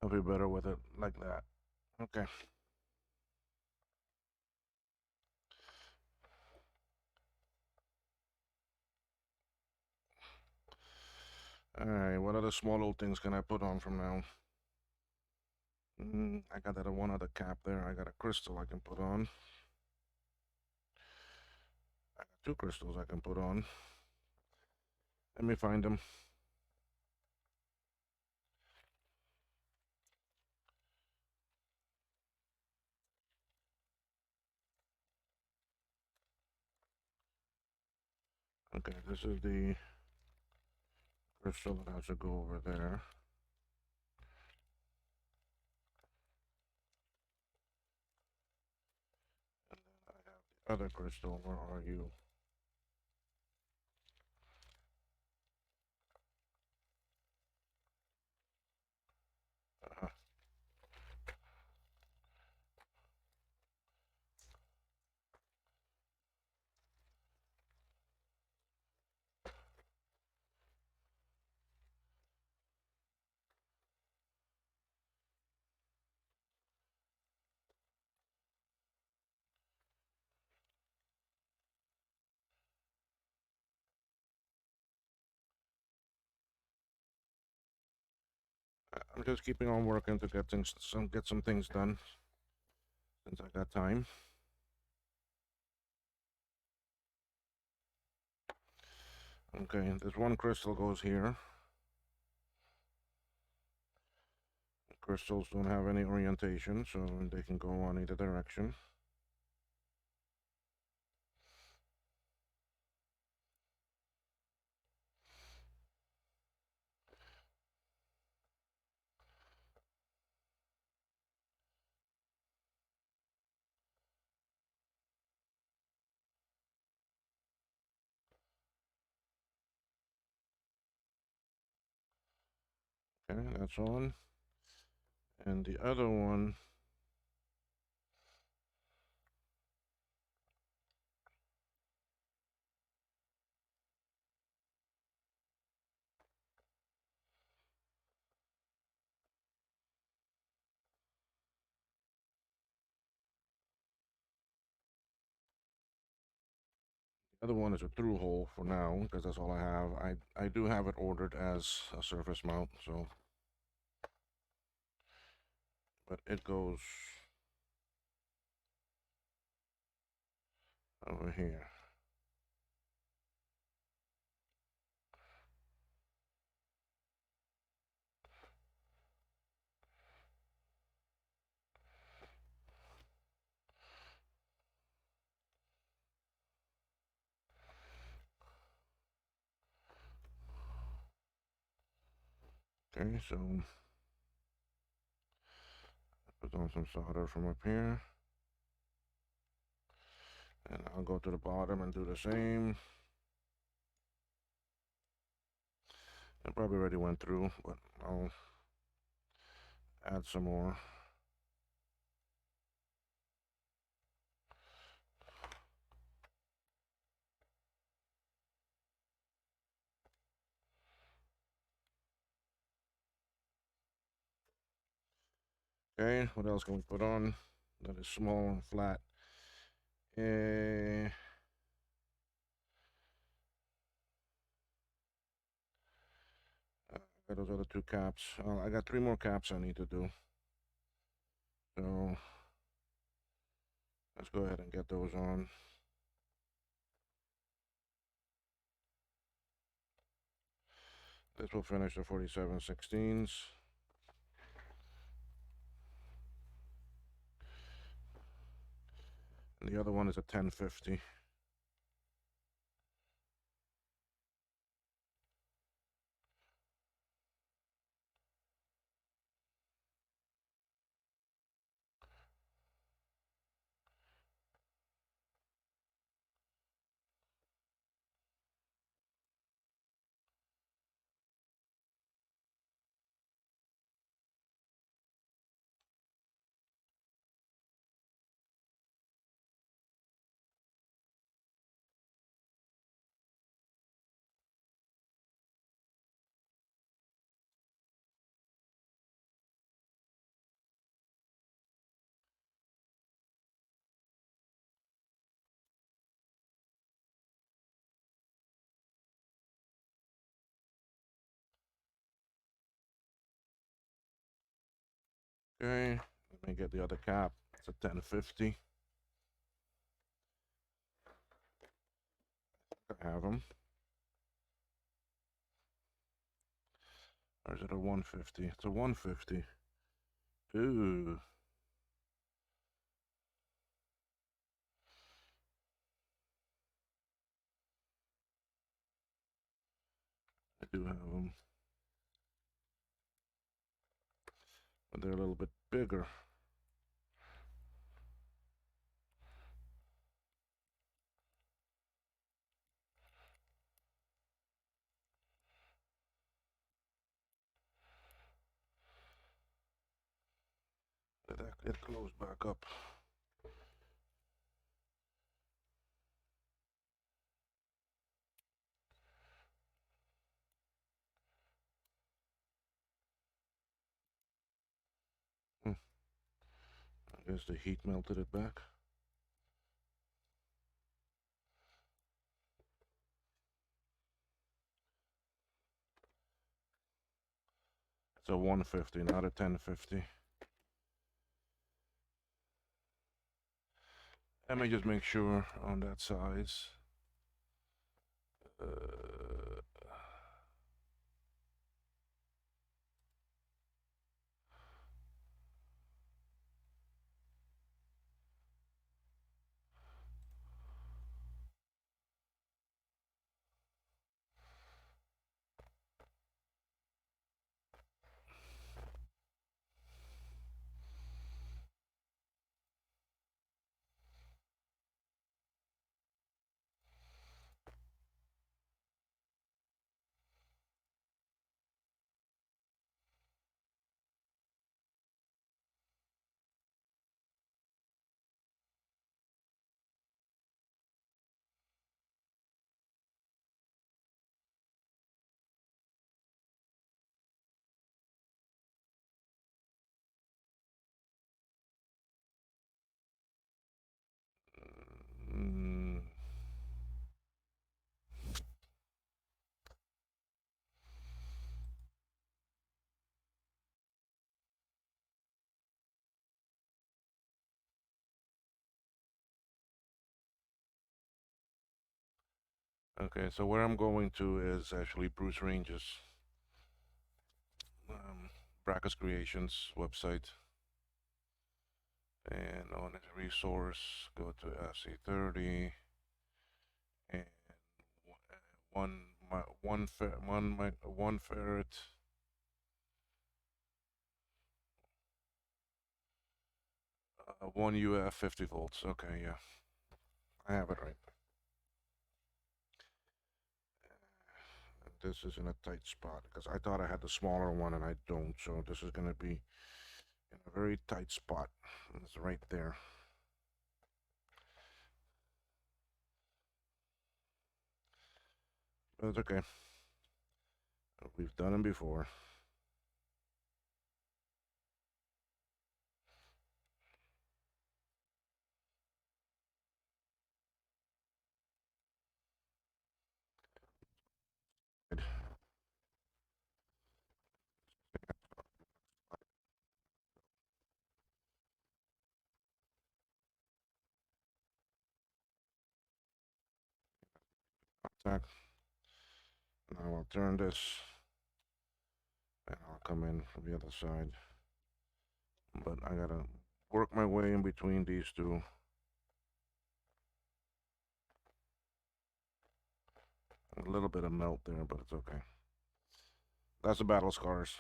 I'll be better with it like that. Okay. Alright, what other small little things can I put on from now? I got that one other cap there. I got a crystal I can put on. two crystals I can put on. Let me find them. Okay, this is the crystal that has to go over there. And then I have the other crystal. Where are you? Uh, I'm just keeping on working to get some things done since I got time. Okay, this one crystal goes here. Crystals don't have any orientation, so they can go on either direction. Okay, that's on. And the other one, is a through hole for now because that's all I have. I do have it ordered as a surface mount, so but it goes over here. Okay, so put on some solder from up here. And I'll go to the bottom and do the same. I probably already went through, but I'll add some more. Okay, what else can we put on that is small and flat? I got those other two caps. I got 3 more caps I need to do. So let's go ahead and get those on. This will finish the 47/16s. And the other one is a 1050. Okay, let me get the other cap. It's a 1050. I have them. Or is it a 150? It's a 150. Ooh. I do have them. But they're a little bit bigger. It closed back up. Hmm. I guess the heat melted it back. It's a 150, not a 1050. Let me just make sure on that size. Mm, okay, so where I'm going to is actually Bruce Range's Brackus Creations website. And on his resource, go to SC30 and one ferret, 1 UF 50 volts. Okay, yeah, I have it right. This is in a tight spot because I thought I had the smaller one and I don't. So this is gonna be in a very tight spot. It's right there. But it's okay. We've done them before. Contact. Now I'll turn this and I'll come in from the other side. But I gotta work my way in between these two. A little bit of melt there, but it's okay. That's the battle scars.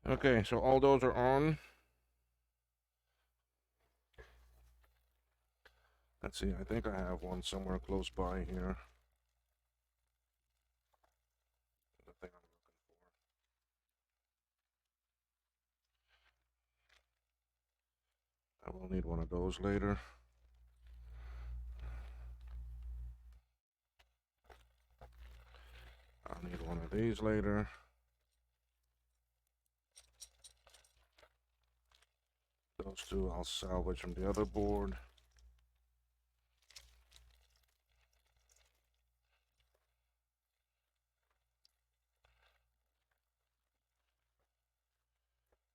Okay, so all those are on. Let's see, I think I have one somewhere close by here. The thing I'm looking for. I will need one of those later. I'll need one of these later. Those two I'll salvage from the other board.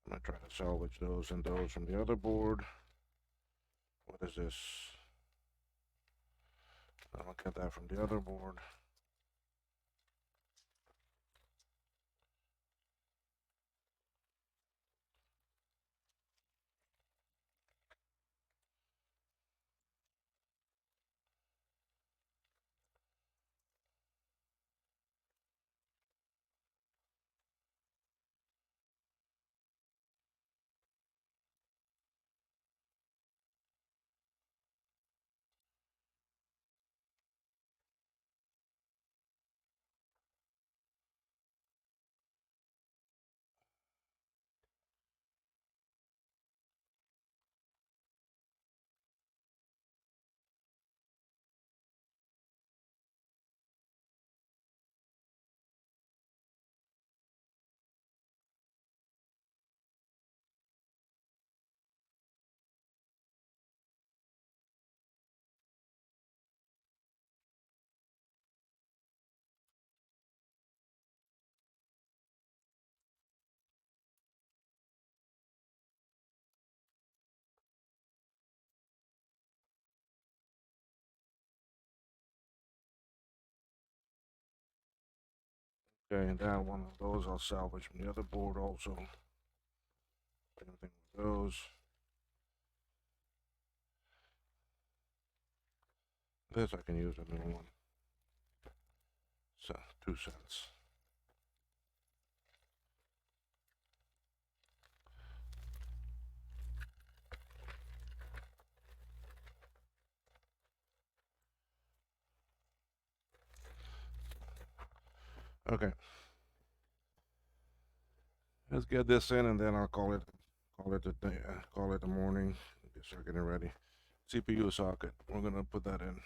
I'm gonna try to salvage those and those from the other board. What is this? I'll get that from the other board. Okay, and that one of those I'll salvage from the other board also. Same thing with those. This I can use a new one. So 2 cents. Okay. Let's get this in, and then I'll call it the day, call it the morning. Start getting ready. CPU socket. We're gonna put that in.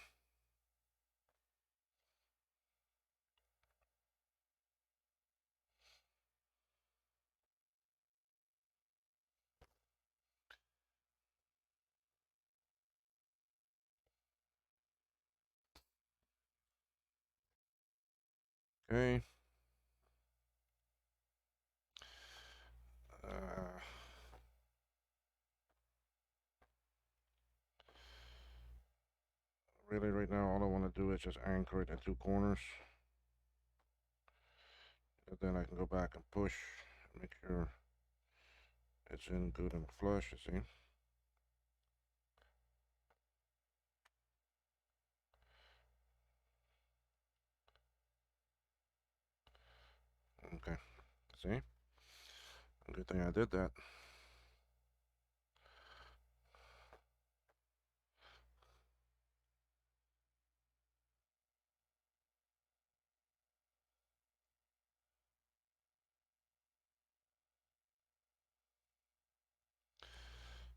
Okay. Uh, really, right now, all I want to do is just anchor it in 2 corners. And then I can go back and push, make sure it's in good and flush, you see. Okay, see? Good thing I did that.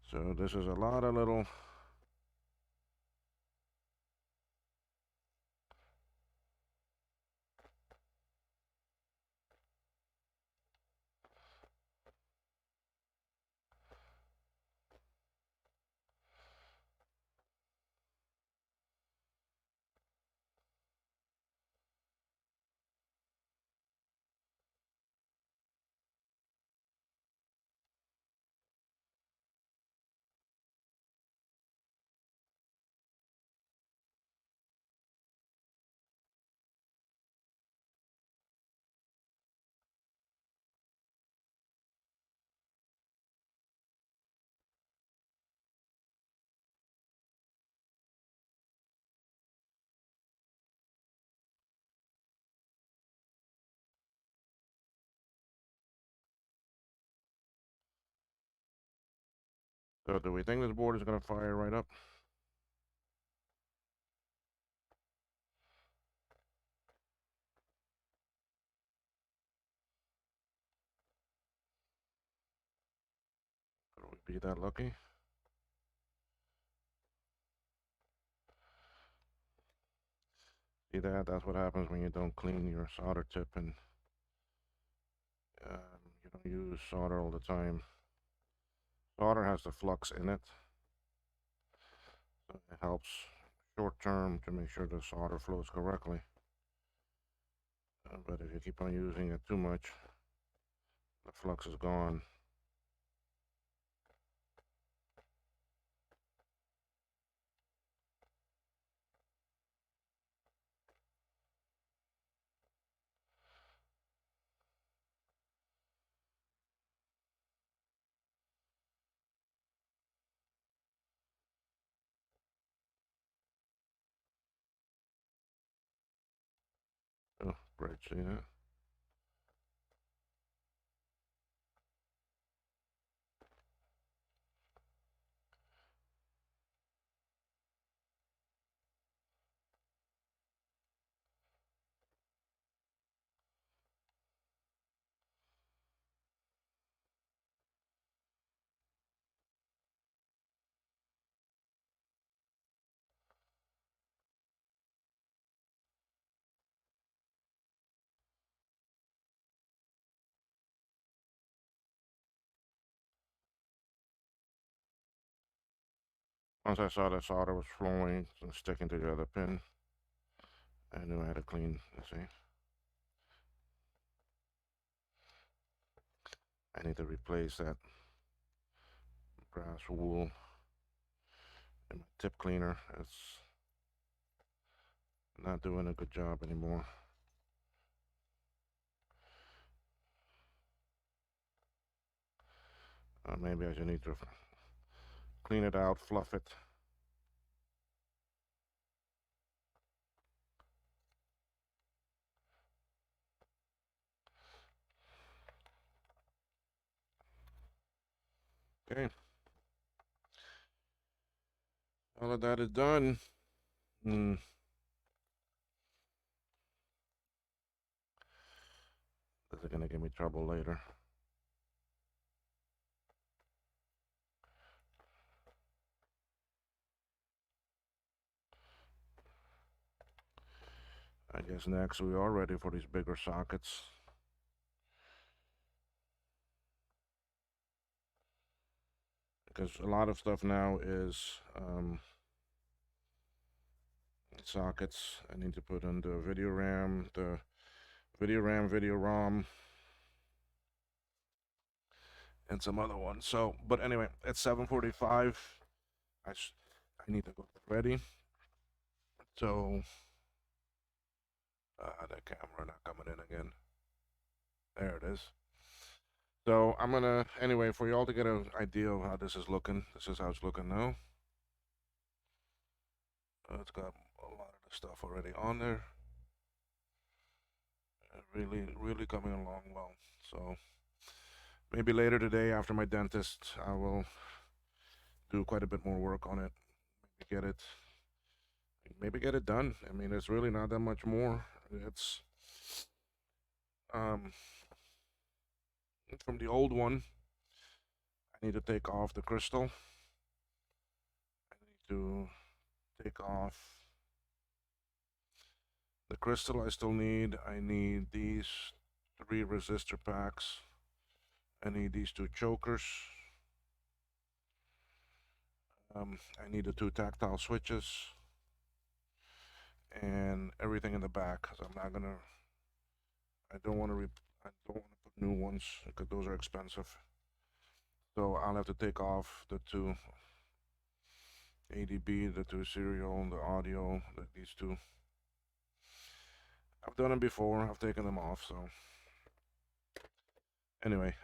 So this is a lot of little So do we think this board is going to fire right up? Could we be that lucky? See that? That's what happens when you don't clean your solder tip and you don't use solder all the time. Solder has the flux in it. So it helps short term to make sure the solder flows correctly. But if you keep on using it too much, the flux is gone. Oh, great, see that? Once I saw that solder was flowing and sticking to the other pin, I knew I had to clean. You see, I need to replace that brass wool in my tip cleaner. It's not doing a good job anymore. Maybe I should need to clean it out, fluff it. Okay, all of that is done. Hmm. This is gonna give me trouble later. I guess next we are ready for these bigger sockets. Because a lot of stuff now is sockets. I need to put in the video RAM, video ROM, and some other ones. So, but anyway, it's 7:45. I need to go get ready. So, the camera not coming in again. There it is. So I'm gonna anyway for y'all to get an idea of how this is looking. This is how it's looking now. It's got a lot of the stuff already on there. Really, really coming along well. So maybe later today after my dentist, I will do quite a bit more work on it. Maybe get it done. I mean, it's really not that much more. It's um from the old one. I need to take off the crystal. I need to take off the crystal. I need these 3 resistor packs. I need these 2 chokers. I need the 2 tactile switches and everything in the back. Cause I'm not gonna. I don't want to. I don't want to put new ones because those are expensive. So I'll have to take off the 2 ADB, the 2 serial, the audio, these 2. I've done them before. I've taken them off. So anyway,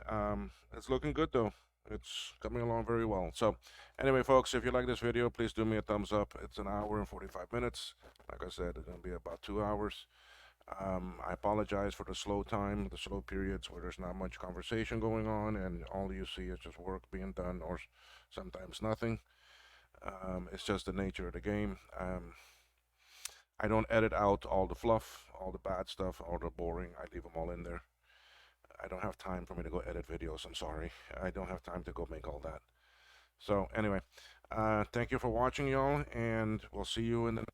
it's looking good though. It's coming along very well. So anyway, folks, if you like this video, please do me a thumbs up. It's an hour and 45 minutes. Like I said, it's gonna be about 2 hours. I apologize for the slow time, the slow periods where there's not much conversation going on and all you see is just work being done or sometimes nothing. It's just the nature of the game. I don't edit out all the fluff, all the bad stuff, all the boring. I leave them all in there. I don't have time for me to go edit videos. I'm sorry. I don't have time to go make all that. So anyway, thank you for watching, y'all, and we'll see you in the